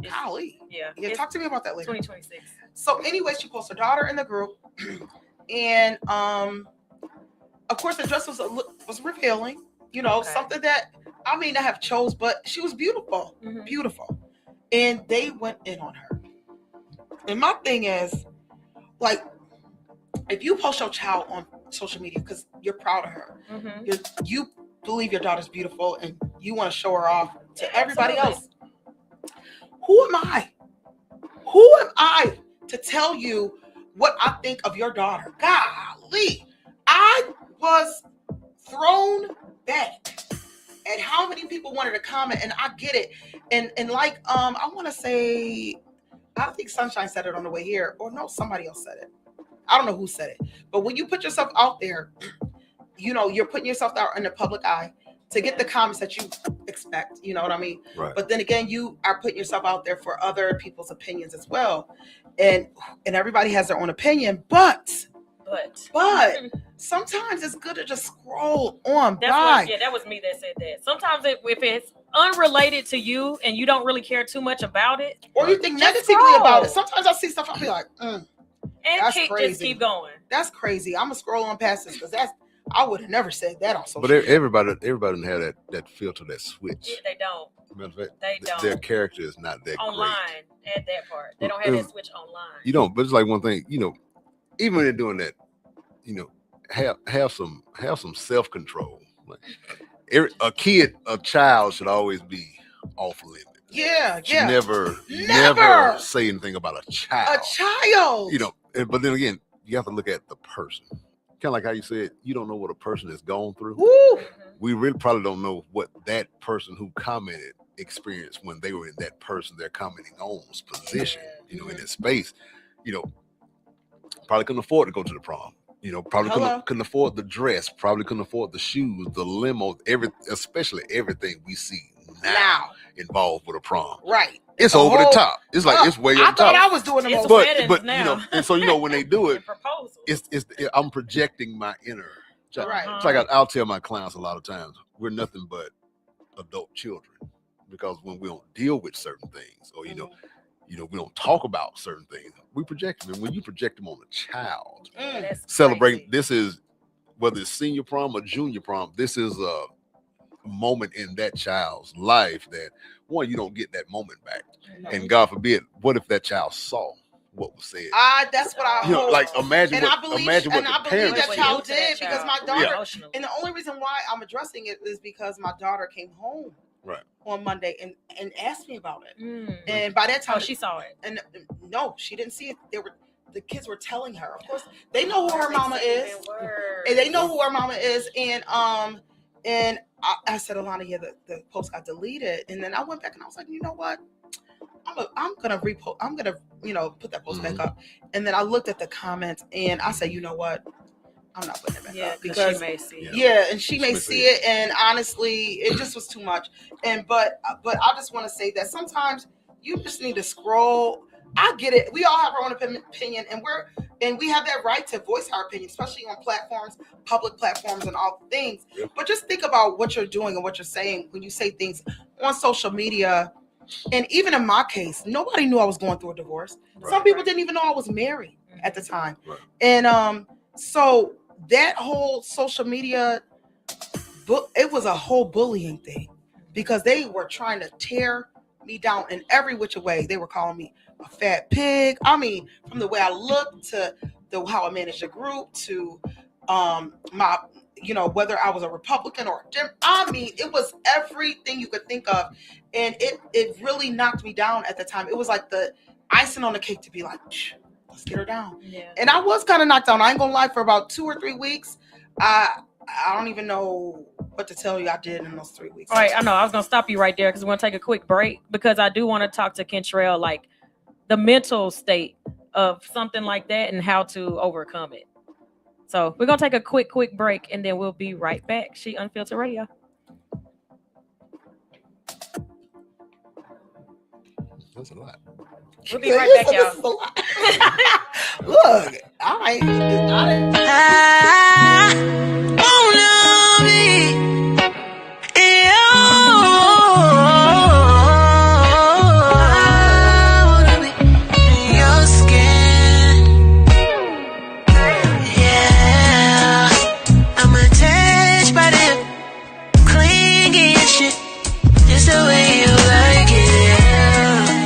Golly. Yeah. Talk to me about that later. 2026. So anyway, she posted her daughter in the group. And of course the dress was revealing, you know, something that I have chose, but she was beautiful. Beautiful. and they went in on her. And my thing is, like, if you post your child on social media because you're proud of her, you believe your daughter's beautiful and you want to show her off to everybody else, who am I? Who am I to tell you what I think of your daughter? Golly, I was thrown back at how many people wanted to comment, and I get it. And like, I want to say, I think Sunshine said it on the way here, or no, somebody else said it. I don't know who said it, but when you put yourself out there, you know, you're putting yourself out in the public eye to get the comments that you expect, you know what I mean? Right. But then again, you are putting yourself out there for other people's opinions as well. And everybody has their own opinion, but sometimes it's good to just scroll on by. That was me that said that. Sometimes if it's unrelated to you and you don't really care too much about it, or you think negatively about it, sometimes I see stuff, I'll be like, and that's crazy. Just keep going. That's crazy. I'm gonna scroll on past this because I would have never said that on social media. But everybody didn't have that filter, that switch. Yeah, they don't. They don't. Their character is not that online great. At that part. They don't have that switch online. You don't, but it's like one thing, you know, even when they're doing that, you know, have some self-control. Like a child should always be off limits. Yeah. Never say anything about a child. You know, but then again, you have to look at the person. Kind of like how you said, you don't know what a person has gone through. Woo. We really probably don't know what that person who commented experienced when they were in that person they're commenting on's position, you know, in that space. You know, probably couldn't afford to go to the prom. You know, probably couldn't afford the dress, probably couldn't afford the shoes, the limo, especially everything we see now involved with a prom. Right. It's over the top. It's like it's way over the top. I thought I was doing the most. But you know, and so you know when they do it, I'm projecting my inner child. Right. It's like I'll tell my clients a lot of times, we're nothing but adult children, because when we don't deal with certain things, or you know, we don't talk about certain things, we project them. And when you project them on a child, celebrating, this is whether it's senior prom or junior prom, this is a moment in that child's life that one, you don't get that moment back. And God forbid, what if that child saw what was said? That's what I hope. Like imagine what I believe that child did, because my daughter, and the only reason why I'm addressing it is because my daughter came home on Monday and asked me about it. And by that time, she saw it. And no, she didn't see it. The kids were telling her. Of course, they know who her mama is. And they know who her mama is. And I said, Alana, the post got deleted. And then I went back and I was like, you know what? I'm gonna repost. I'm gonna, put that post back up. And then I looked at the comments and I said, you know what? I'm not putting it back up because she may see it. Yeah, and she may see it. And honestly, it just was too much. But I just want to say that sometimes you just need to scroll. I get it. We all have our own opinion, and we have that right to voice our opinion, especially on platforms, public platforms, and all things. Yeah. But just think about what you're doing and what you're saying when you say things on social media. And even in my case, nobody knew I was going through a divorce. Right. Some people didn't even know I was married at the time. Right. And so that whole social media, it was a whole bullying thing, because they were trying to tear me down in every which way. They were calling me a fat pig. I mean, from the way I looked to how I managed a group to my, whether I was a Republican or a Democrat. I mean, it was everything you could think of. And it really knocked me down at the time. It was like the icing on the cake to be like, let's get her down. Yeah. And I was kind of knocked down. I ain't gonna lie, for about 2 or 3 weeks. I don't even know what to tell you I did in those 3 weeks. All right, I know. I was gonna stop you right there because we're gonna take a quick break, because I do want to talk to Kentrell, like the mental state of something like that and how to overcome it. So we're gonna take a quick break and then we'll be right back. She Unfiltered Radio. That's a lot. We'll be right back, y'all. Look, all right. Just the way you like it, yeah.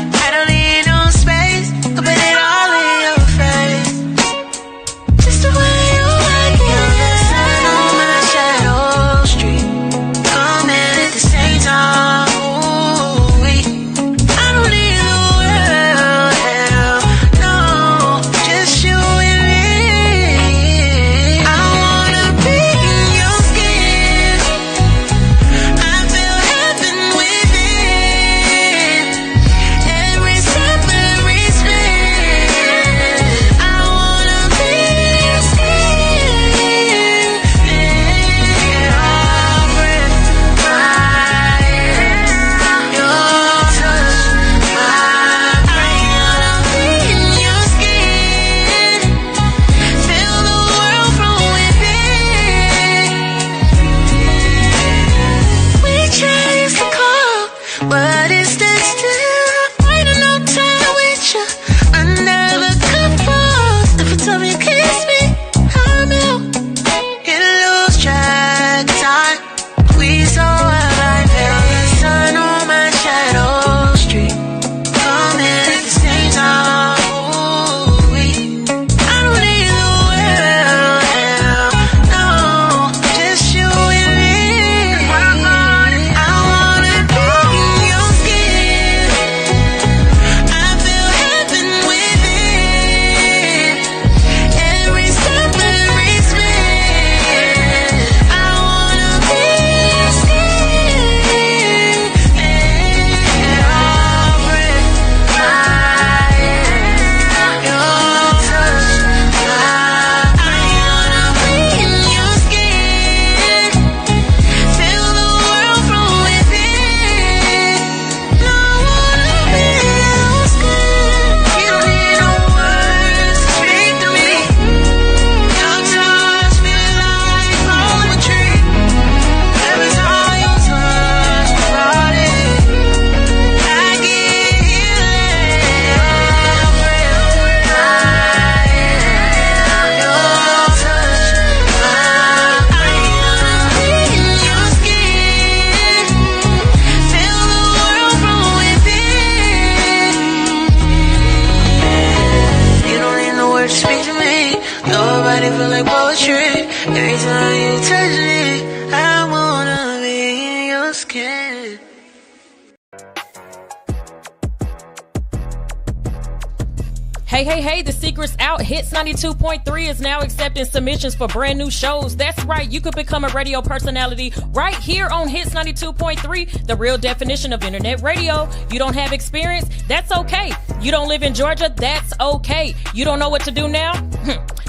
Hey, the secret's out. Hits 92.3 is now accepting submissions for brand new shows. That's right, you could become a radio personality right here on Hits 92.3, the real definition of internet radio. You don't have experience? That's okay. You don't live in Georgia? That's okay. You don't know what to do now?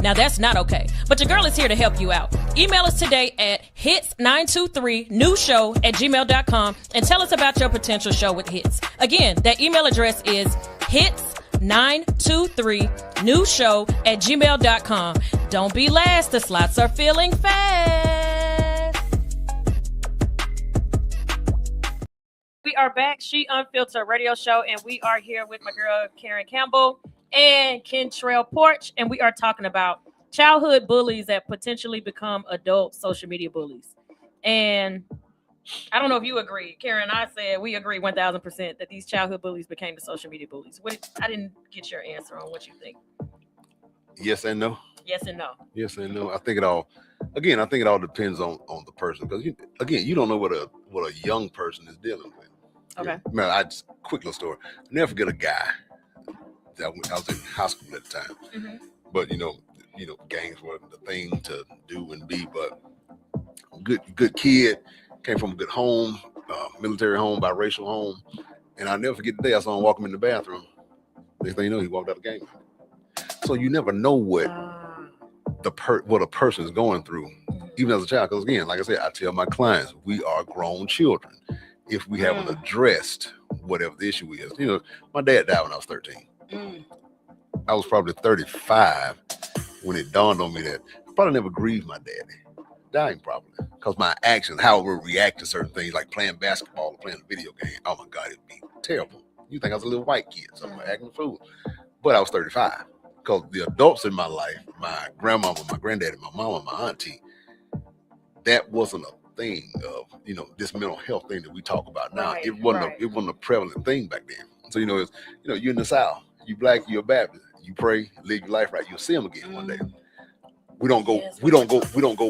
Now that's not okay. But your girl is here to help you out. Email us today at hits923newshow@gmail.com and tell us about your potential show with Hits. Again, that email address is hits923newshow@gmail.com. Don't be last. The slots are filling fast. We are back. She Unfiltered Radio Show, and we are here with my girl Karen Campbell and Kentrell Porch, and we are talking about childhood bullies that potentially become adult social media bullies. And I don't know if you agree. Karen and I said we agree 1,000% that these childhood bullies became the social media bullies. I didn't get your answer on what you think. Yes and no. Yes and no. Yes and no. I think it all depends on the person, because you don't know what a young person is dealing with. Okay. Man, quick little story. I never forget a guy that I was in high school at the time. Mm-hmm. But gangs were the thing to do and be. But good kid, came from a good home, military home, biracial home, and I'll never forget the day I saw him walk him in the bathroom. Next thing you know, he walked out of the game. So you never know what a person is going through, even as a child. Because again, like I said, I tell my clients, we are grown children. If we haven't addressed whatever the issue is, my dad died when I was 13. I was probably 35 when it dawned on me that I probably never grieved my daddy dying, probably because my actions, how I would react to certain things, like playing basketball or playing a video game. Oh my God, it'd be terrible. You think I was a little white kid, so I'm acting a fool. But I was 35 because the adults in my life, my grandmama, my granddaddy, my mama, my auntie, that wasn't a thing of this mental health thing that we talk about now. It wasn't a prevalent thing back then. So you're in the South, you black, you're a Baptist, you pray, live your life right, you'll see them again one day. We don't go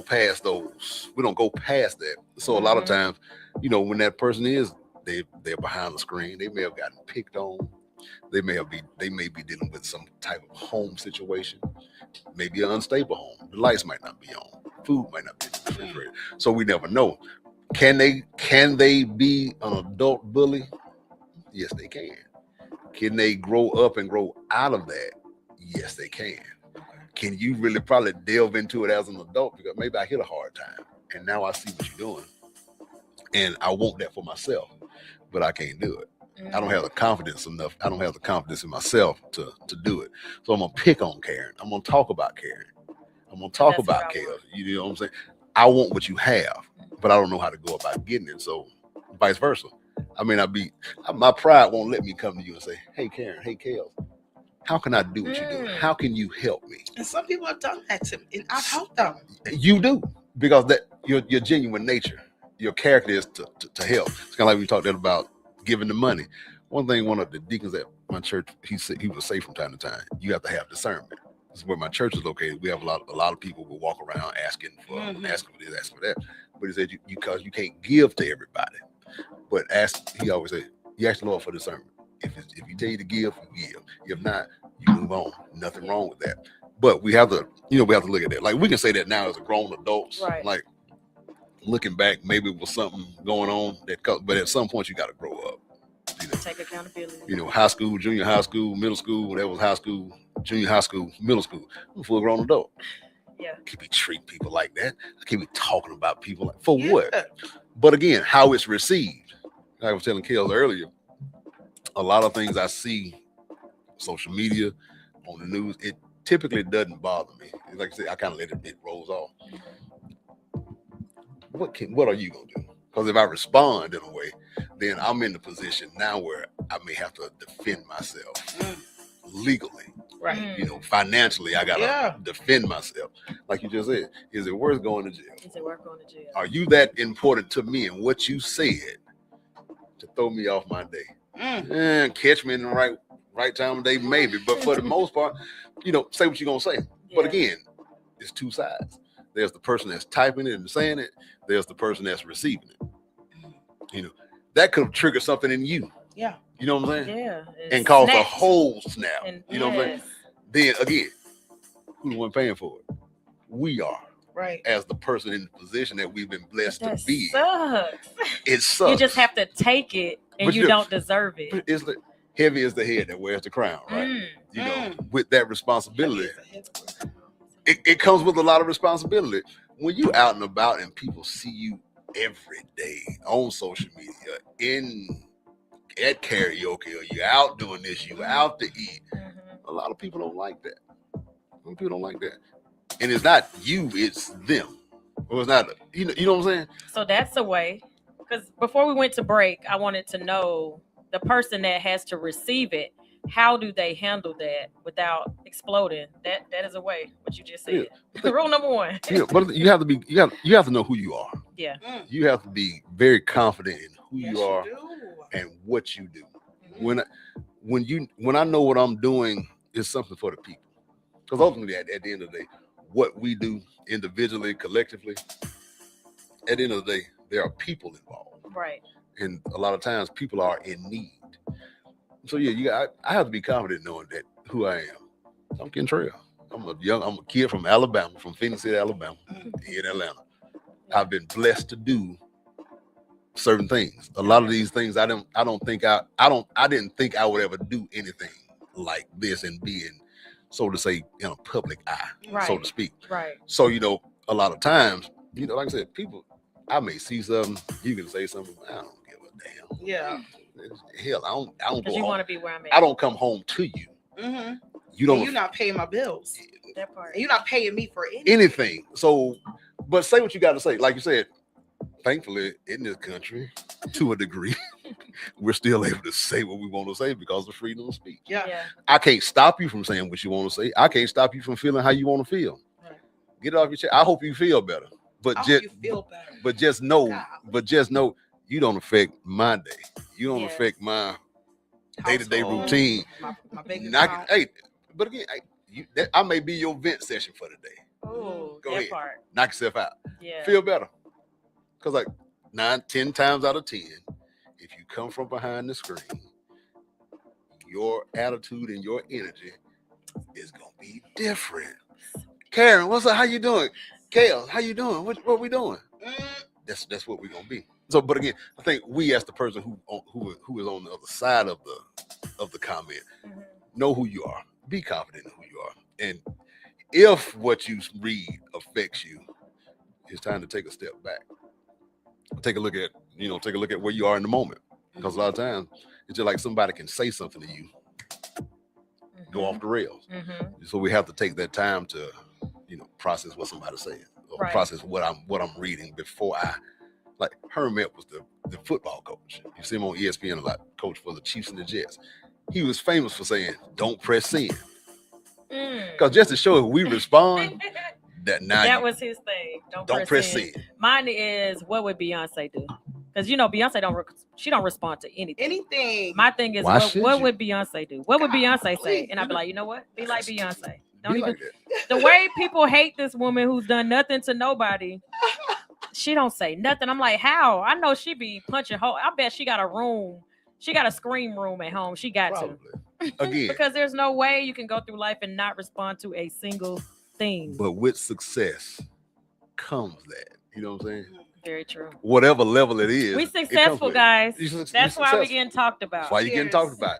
past those. We don't go past that. So a lot of times, when that person is, they're behind the screen, they may have gotten picked on. They may be dealing with some type of home situation, maybe an unstable home. The lights might not be on, food might not be in the refrigerator. So we never know. Can they be an adult bully? Yes, they can. Can they grow up and grow out of that? Yes, they can. Can you really probably delve into it as an adult? Because maybe I hit a hard time and now I see what you're doing and I want that for myself, but I can't do it. I don't have the confidence enough. I don't have the confidence in myself to do it. So I'm going to pick on Karen. I'm going to talk about Karen. I'm going to talk about Kale. You know what I'm saying? I want what you have, but I don't know how to go about getting it. So vice versa. I mean, my pride won't let me come to you and say, hey, Karen, hey, Kale, how can I do what you're doing? How can you help me? And some people have done that to me, and I've helped them. You do, because that your genuine nature, your character is to help. It's kind of like we talked about giving the money. One thing, one of the deacons at my church, he would say from time to time, you have to have discernment. This is where my church is located. We have a lot of people who walk around asking for this, asking for that. But he said, because you can't give to everybody. But he always said, you ask the Lord for discernment. If you tell you to give, you give. If not, you move on. Nothing wrong with that. But we have to look at that. Like we can say that now as a grown adults. Right. Like looking back, maybe it was something going on but at some point you got to grow up. Take accountability. High school, junior high school, middle school, whatever was high school, junior high school, middle school. I'm a full grown adult. Yeah. I can't be treating people like that. I can't be talking about people like for what? But again, how it's received. Like I was telling Kels earlier, a lot of things I see social media, on the news, it typically doesn't bother me. Like I said, I kind of let it rolls off. What are you gonna do? Because if I respond in a way, then I'm in the position now where I may have to defend myself legally. Right. Financially, I gotta defend myself. Like you just said, is it worth going to jail? Is it worth going to jail? Are you that important to me and what you said to throw me off my day? Catch me in the right time of day, maybe. But for the most part, say what you're gonna say. Yeah. But again, it's two sides. There's the person that's typing it and saying it. There's the person that's receiving it. That could have triggered something in you. Yeah. You know what I'm saying? Yeah. And caused a whole snap. And, you know what I'm saying? then again, who's the one paying for it? We are. Right. As the person in the position that we've been blessed to be. Sucks. It sucks. You just have to take it, and But you don't deserve it. It's like heavy as the head that wears the crown, right? You know, with that responsibility, it comes with a lot of responsibility. When you out and about and people see you every day on social media, at karaoke, or you out doing this, you out to eat. A lot of people don't like that. Some people don't like that. And it's not you, it's them. Or it's not, you know what I'm saying? So that's a way. Because before we went to break, I wanted to know the person that has to receive it, how do they handle that without exploding? That is a way, what you just said. Yeah. Rule number one. Yeah, but you have to know who you are. Yeah. You have to be very confident in who you are and what you do. When I know what I'm doing is something for the people. Because ultimately at the end of the day, what we do individually, collectively, at the end of the day, there are people involved. Right. And a lot of times people are in need. So yeah, I have to be confident knowing that who I am. I'm Kentrell. I'm a kid from Alabama, from Phoenix City, Alabama, here in Atlanta. I've been blessed to do certain things. A lot of these things I didn't think I would ever do anything like this and being, so to say, in a public eye, so to speak. Right. So, a lot of times, like I said, people, I may see something, you can say something, I don't give a damn. Yeah. Hell, I don't go you home. Want to be where I'm at. I don't come home to you. Mm-hmm. You're not paying my bills. That part. And you're not paying me for anything. So, but say what you got to say. Like you said, thankfully in this country, to a degree, we're still able to say what we want to say because of freedom of speech. Yeah. I can't stop you from saying what you want to say. I can't stop you from feeling how you want to feel. Right. Get it off your chest. I hope you feel better. But just know you don't affect my day. You don't affect my day-to-day routine. My baby. But again, I may be your vent session for the day. Oh, go ahead. Part. Knock yourself out. Yeah. Feel better. Because like 9-10 times out of 10, if you come from behind the screen, your attitude and your energy is gonna be different. Karen, what's up? How you doing? Kale, how you doing? What we doing? That's what we're gonna be. So, but again, I think we, as the person who is on the other side of the comment, know who you are. Be confident in who you are. And if what you read affects you, it's time to take a step back. Take a look at where you are in the moment. Because a lot of times it's just like somebody can say something to you, go off the rails. So we have to take that time to, process what somebody said, or process what I'm reading before like Hermit was the football coach. You see him on ESPN a lot, coach for the Chiefs and the Jets. He was famous for saying, "Don't press send." Because just to show if we respond, that was his thing. Don't press send. Mine is, what would Beyonce do? Because Beyonce don't respond to anything. My thing is, what would Beyonce do? What would Beyonce say? And I'd be like, you know what? Be like Beyonce. Don't even. Like the way people hate this woman who's done nothing to nobody. She don't say nothing. I'm like, how? I know she be punching holes. I bet she got a room. She got a scream room at home. She got Probably. to. Again. Because there's no way you can go through life and not respond to a single thing. But with success comes that. You know what I'm saying? Very true. Whatever level it is. We successful, guys. That's why we're getting talked about. That's why you're getting talked about.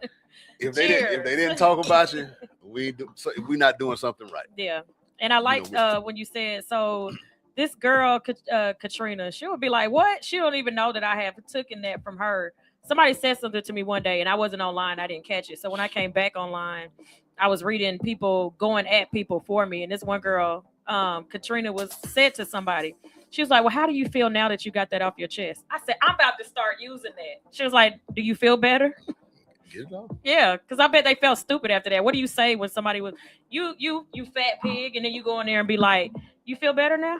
If they didn't talk about you, we're not doing something right. Yeah. And I liked when you said, so this girl, Katrina, she would be like, what? She don't even know that I have taken that from her. Somebody said something to me one day and I wasn't online. I didn't catch it. So when I came back online, I was reading people going at people for me. And this one girl, Katrina, said to somebody, she was like, well, how do you feel now that you got that off your chest? I said, I'm about to start using that. She was like, do you feel better? Get it off. Yeah, because I bet they felt stupid after that. What do you say when somebody was, you fat pig, and then you go in there and be like, you feel better now?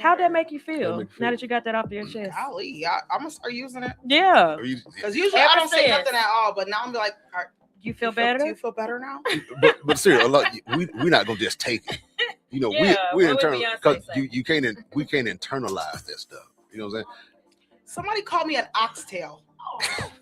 How'd that make you feel now that you got that off your chest? Golly, I'm gonna start using it. Yeah. Because usually I don't say nothing at all, but now I'm like, you feel better? Do you feel better now? but seriously, we're not gonna just take it. We internal, because we can't internalize that stuff. You know what I'm saying? Somebody called me an oxtail.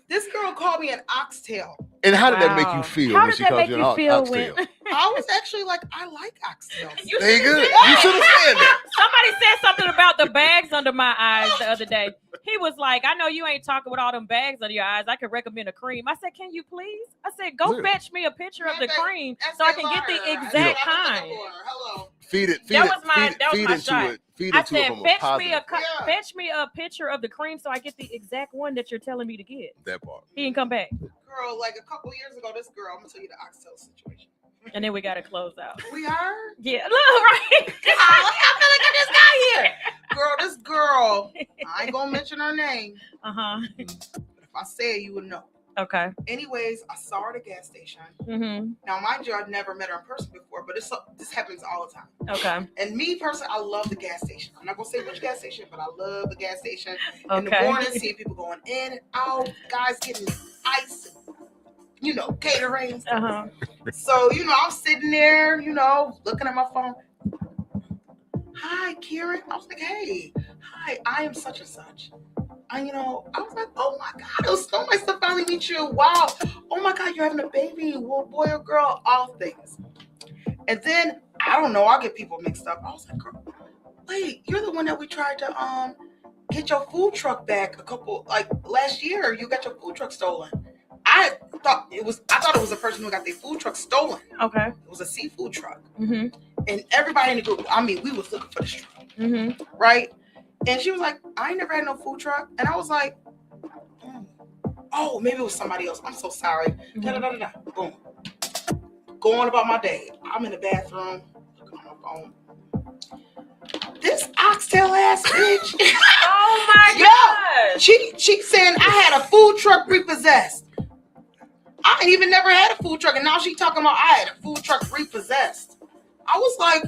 This girl called me an oxtail. And how did that make you feel? How did that make you feel when I was actually like, I like oxtails. They good. You should have said that. Somebody said something about the bags under my eyes the other day. He was like, I know you ain't talking with all them bags under your eyes. I could recommend a cream. I said, can you please? I said, go fetch me a picture of the cream so I can get the exact kind. Hello. Feed it That was my shot. Feed I it to said, it from a positive. fetch me a picture of the cream so I get the exact one that you're telling me to get. That part. He didn't come back. Girl, like a couple years ago, this girl, I'm going to tell you the oxtail situation. And then we got to close out. We are? Yeah, look, right? I feel like I just got here. Girl, this girl, I ain't going to mention her name. Uh-huh. But if I say it, you would know. Okay. Anyways, I saw her at a gas station. Mm-hmm. Now, mind you, I've never met her in person before, but this happens all the time. Okay. And me personally, I love the gas station. I'm not gonna say which gas station, but I love the gas station. In the Okay. morning, seeing people going in and out, guys getting ice, and, Gatorade. Uh-huh. So, I'm sitting there, looking at my phone. Hi, Karen. I was like, hey, hi, I am such and such. I was like, oh my God, it was so nice to finally meet you. Wow. Oh my God, you're having a baby. Well, boy or girl, all things. And then, I don't know, I'll get people mixed up. I was like, girl, wait, you're the one that we tried to get your food truck back last year. You got your food truck stolen. I thought it was a person who got their food truck stolen. Okay. It was a seafood truck. Mm-hmm. And everybody in the group, we was looking for this truck. Mm-hmm. Right? And she was like, I ain't never had no food truck. And I was like, oh, maybe it was somebody else. I'm so sorry. Mm-hmm. Da-da-da-da-da. Boom. Going about my day. I'm in the bathroom, looking on my phone. This oxtail ass bitch. Oh my God. She saying I had a food truck repossessed. I ain't even never had a food truck. And now she talking about I had a food truck repossessed. I was like,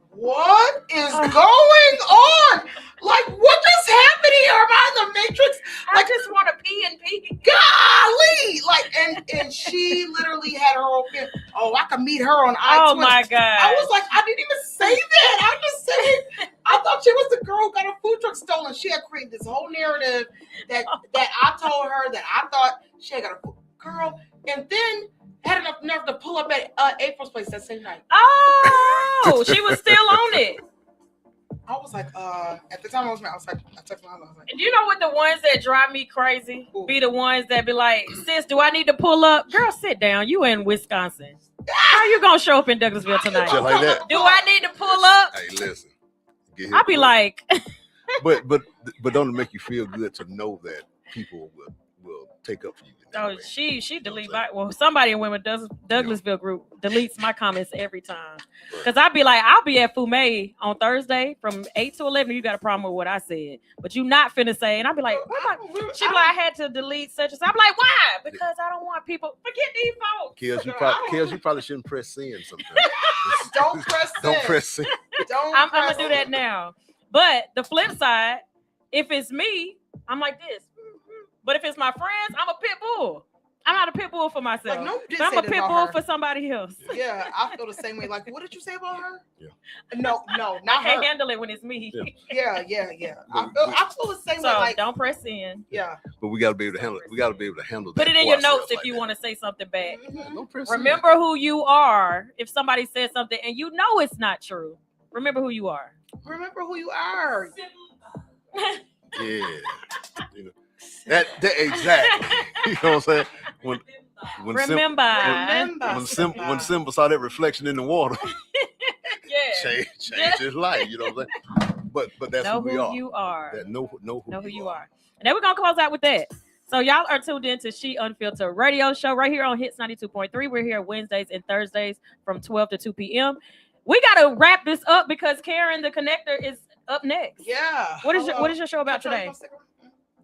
what is going on? Like, what just happened here? Am I in the Matrix? I just want to pee and pee. Golly! And she literally had her whole thing. Oh, I could meet her on I-20. Oh my God. I was like, I didn't even say that. I just said, I thought she was the girl who got her food truck stolen. She had created this whole narrative that I told her that I thought she had got a food girl. And then had enough nerve to pull up at April's place that same night. Oh, she was still on it. I was like, at the time I texted my husband. I was like, And you know what the ones that drive me crazy? Be the ones that be like, sis, do I need to pull up? Girl, sit down. You in Wisconsin. How you gonna show up in Douglasville tonight? Just like that. Do I need to pull up? Hey, listen. I'll be like, but don't it make you feel good to know that people will take up for you? Oh, she delete somebody in Women Douglasville group deletes my comments every time. Because I'll be at Fume on Thursday from 8 to 11. You got a problem with what I said, but you not finna say. And I'll be like, she be like, I had to delete such and such. I'm like, why? Because I don't want people, forget these folks. Kills, you probably shouldn't press send sometimes. Don't press send. Don't press send. I'm going to do that now. But the flip side, if it's me, I'm like this. But if it's my friends, I'm a pit bull. I'm not a pit bull for myself. Like, no, I'm a pit bull for somebody else. Yeah, I feel the same way. Like, what did you say about her? Yeah. No, not I can't her. handle it when it's me. Yeah. I feel the same way. Like, don't press in. Yeah. But we got to be able to handle it. We got to be able to handle that. Put it in your notes if you want to say something back. Mm-hmm. Remember who you are. If somebody says something and you know it's not true, remember who you are. Remember who you are. Yeah. That exactly. You know what I'm saying? When Simba saw that reflection in the water, change his life. You know what I'm saying? But that's know who we are. You are. That know who you are. And then we're gonna close out with that. So y'all are tuned in to She Unfiltered Radio Show right here on Hits 92.3. We're here Wednesdays and Thursdays from 12 to 2 p.m. We gotta wrap this up because Karen the Connector is up next. Yeah. What is your show about today?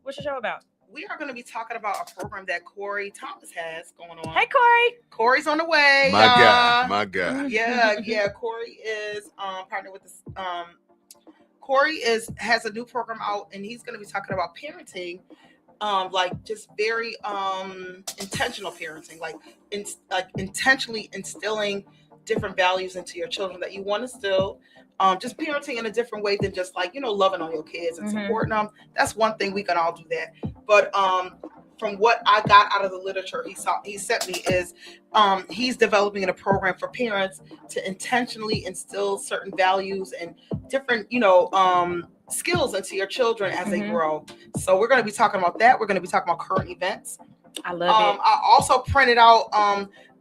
What's your show about? We are going to be talking about a program that Corey Thomas has going on. Hey, Corey. Corey's on the way. My guy. Yeah. Corey is partnered with this. Corey has a new program out, and he's going to be talking about parenting, like just very intentional parenting, like intentionally instilling different values into your children that you want to instill. Just parenting in a different way than just loving on your kids and supporting them. That's one thing we can all do that. But from what I got out of the literature he sent me is he's developing a program for parents to intentionally instill certain values and different, skills into your children as they grow. So we're going to be talking about that. We're going to be talking about current events. I love it. I also printed out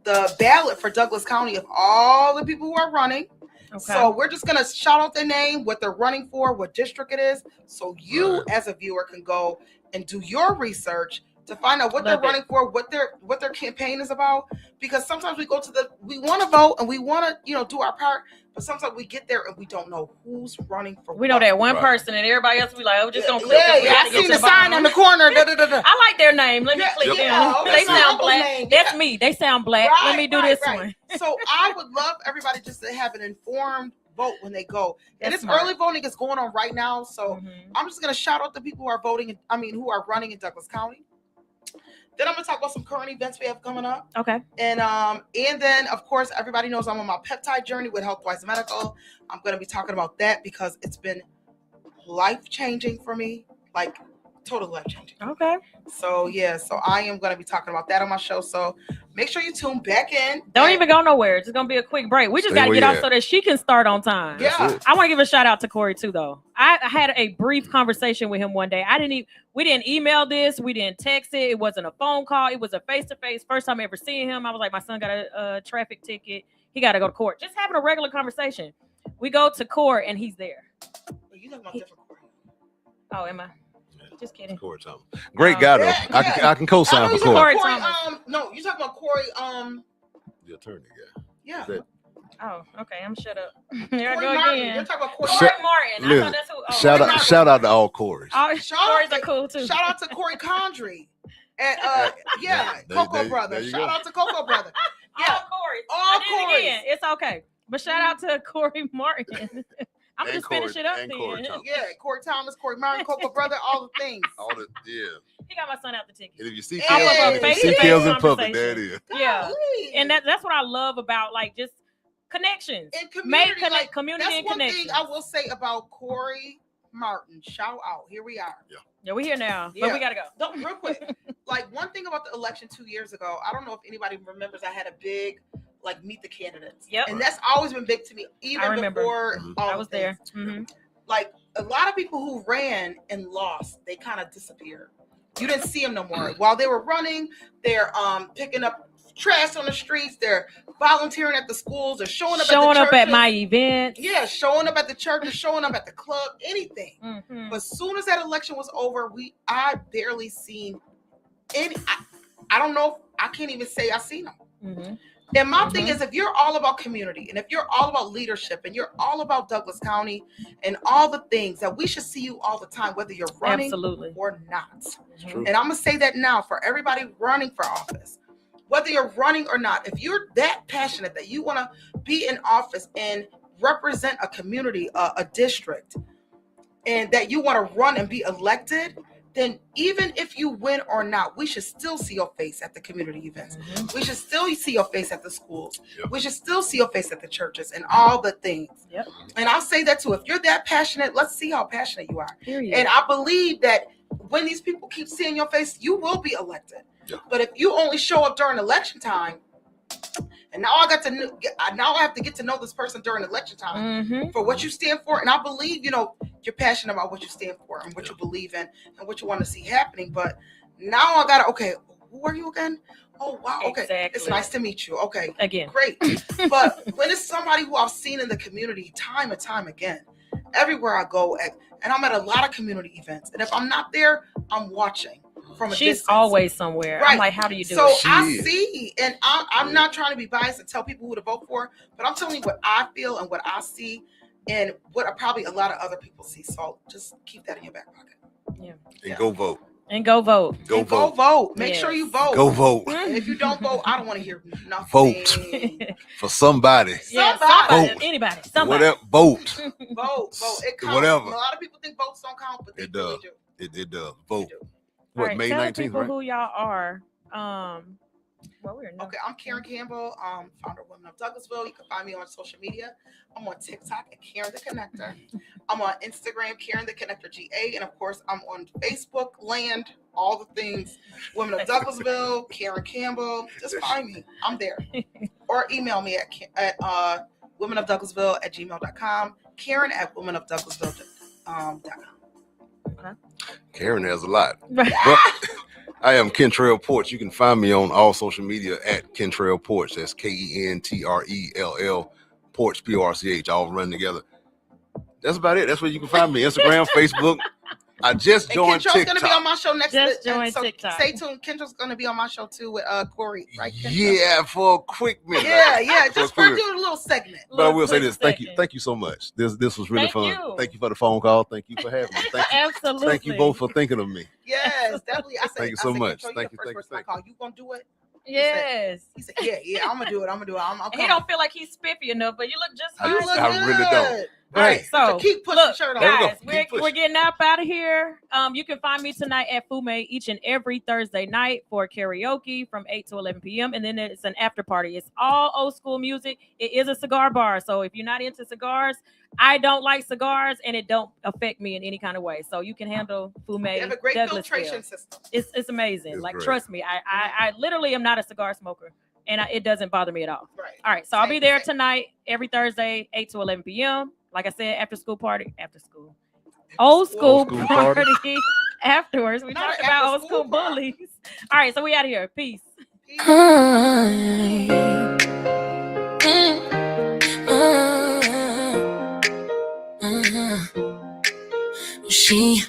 the ballot for Douglas County of all the people who are running. Okay. So we're just going to shout out their name, what they're running for, what district it is. So you as a viewer can go and do your research to find out what they're running for, what their campaign is about. Because sometimes we want to vote and we want to, do our part. But sometimes we get there and we don't know who's running for what. We know that one person and everybody else be like, we're just going to click. Yeah, I seen the sign on the corner. I like their name. Let me click them. Okay, they sound black. That's me. They sound black. Right, let me do this one. So I would love everybody just to have an informed vote when they go. And this smart. Early voting is going on right now. So I'm just going to shout out the people who are who are running in Douglas County. Then I'm going to talk about some current events we have coming up. Okay. And then, of course, everybody knows I'm on my peptide journey with Healthwise Medical. I'm going to be talking about that because it's been life-changing for me, like totally life-changing. Okay. So, I am going to be talking about that on my show. So make sure you tune back in. Don't even go nowhere. It's going to be a quick break. We just got to get off so that she can start on time. Yeah. I want to give a shout out to Corey too, though. I had a brief conversation with him one day. We didn't email this. We didn't text it. It wasn't a phone call. It was a face-to-face. First time ever seeing him. I was like, my son got a traffic ticket. He got to go to court. Just having a regular conversation. We go to court and he's there. You talking about different court? Oh, am I? Just kidding. Corey Thomas. Great guy though. I can co-sign for Corey. No, you talking about Corey? The attorney guy. Yeah. Oh, okay. I'm shut up. Here I go Martin. again. You're talking about Corey Martin. Listen, I thought that's who. Shout out to all Corys. Corys are cool too. Shout out to Corey Condry. And Coco Brother. Shout out to Coco Brother. Yeah, all Corys. It's okay. But shout out to Corey Martin. I'm just finish it up then. Corey Thomas, Corey Martin, Coco Brother, all the things. He got my son out the ticket. And if you see Kels in public, there it is. Yeah. And that's what I love about just connections. And community, community and connection. That's one thing I will say about Corey Martin. Shout out. Here we are. Yeah, we're here now. But we gotta go. Real quick. One thing about the election 2 years ago, I don't know if anybody remembers, I had a big meet the candidates. Yep. And that's always been big to me, even before I was there. A lot of people who ran and lost, they kind of disappeared. You didn't see them no more. While they were running, they're picking up trash on the streets, they're volunteering at the schools, they're showing up at my events. Yeah, showing up at the churches, showing up at the club, anything. But as soon as that election was over, I barely seen any. I don't know. I can't even say I seen them. And my thing is, if you're all about community and if you're all about leadership and you're all about Douglas County and all the things, that we should see you all the time, whether you're running or not. And I'm going to say that now for everybody running for office, whether you're running or not, if you're that passionate that you want to be in office and represent a community, a district, and that you want to run and be elected, then even if you win or not, we should still see your face at the community events. We should still see your face at the schools. We should still see your face at the churches and all the things. And I'll say that too. If you're that passionate, let's see how passionate you are. And I believe that when these people keep seeing your face, you will be elected. But if you only show up during election time, and now I have to get to know this person during election time for what you stand for. And I believe, you're passionate about what you stand for and what you believe in and what you want to see happening. But now I got to, who are you again? Oh, wow. Okay. Exactly. It's nice to meet you. Okay. Again. Great. But when it's somebody who I've seen in the community time and time again, everywhere I go, and I'm at a lot of community events. And if I'm not there, I'm watching. She's always somewhere. Right. I'm like, how do you do it? So I see, and I'm not trying to be biased and tell people who to vote for, but I'm telling you what I feel and what I see and what probably a lot of other people see. So just keep that in your back pocket. And go vote. And go vote. Go vote. Make sure you vote. Go vote. And if you don't vote, I don't want to hear nothing. Vote for somebody. Somebody. Vote. Anybody. Somebody. Whatever. Vote. Vote. It counts. Whatever. A lot of people think votes don't count, but it does. It does. Vote. What, May tell 19th, people right? who y'all are. Okay, I'm Karen Campbell, founder of Women of Douglasville. You can find me on social media. I'm on TikTok at Karen the Connector. I'm on Instagram, Karen the Connector GA, and of course, I'm on Facebook land all the things. Women of Douglasville, Karen Campbell. Just find me. I'm there. Or email me at womenofdouglasville@gmail.com. Karen at womenofdouglasville.com. Karen has a lot. But I am Kentrell Porch. You can find me on all social media at Kentrell Porch. That's KENTRELL Porch, PORCH, all run together. That's about it. That's where you can find me. Instagram, Facebook. I just joined TikTok. Kentrell's going to be on my show next Just joined TikTok. Stay tuned. Kentrell's going to be on my show too with Corey. Right? Yeah, for a quick minute. Yeah. Just for doing a little segment. But I will say this. Thank you so much. This was really fun. Thank you for the phone call. Thank you for having me. Absolutely. Thank you both for thinking of me. Yes, definitely. Thank you so much. Thank you. You going to do it? Yes. He said, yeah, I'm gonna do it. He don't feel like he's spiffy enough, but you look just fine. I really don't. All right, so keep pushing the shirt on. Guys, we're getting up out of here. You can find me tonight at Fume each and every Thursday night for karaoke from 8 to 11 p.m. And then it's an after party. It's all old school music. It is a cigar bar. So if you're not into cigars, I don't like cigars and it don't affect me in any kind of way. So you can handle Fume. You have a great filtration system. It's amazing. It's trust me, I literally am not a cigar smoker. And it doesn't bother me at all. Right. All right. So I'll be there tonight, every Thursday, 8 to 11 p.m. Like I said, after school. Old school party afterwards. We talked about old school bullies. All right. So we out of here. Peace. She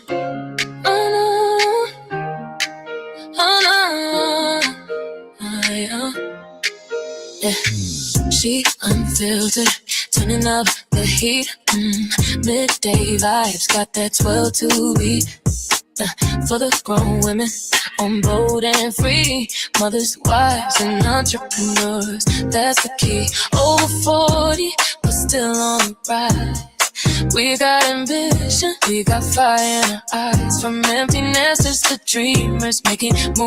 She unfiltered, turning up the heat. Midday vibes, got that 12 to beat. For the grown women, on bold and free. Mothers, wives, and entrepreneurs, that's the key. Over 40, but still on the rise. We got ambition, we got fire in our eyes. From empty nesters to dreamers, making moves.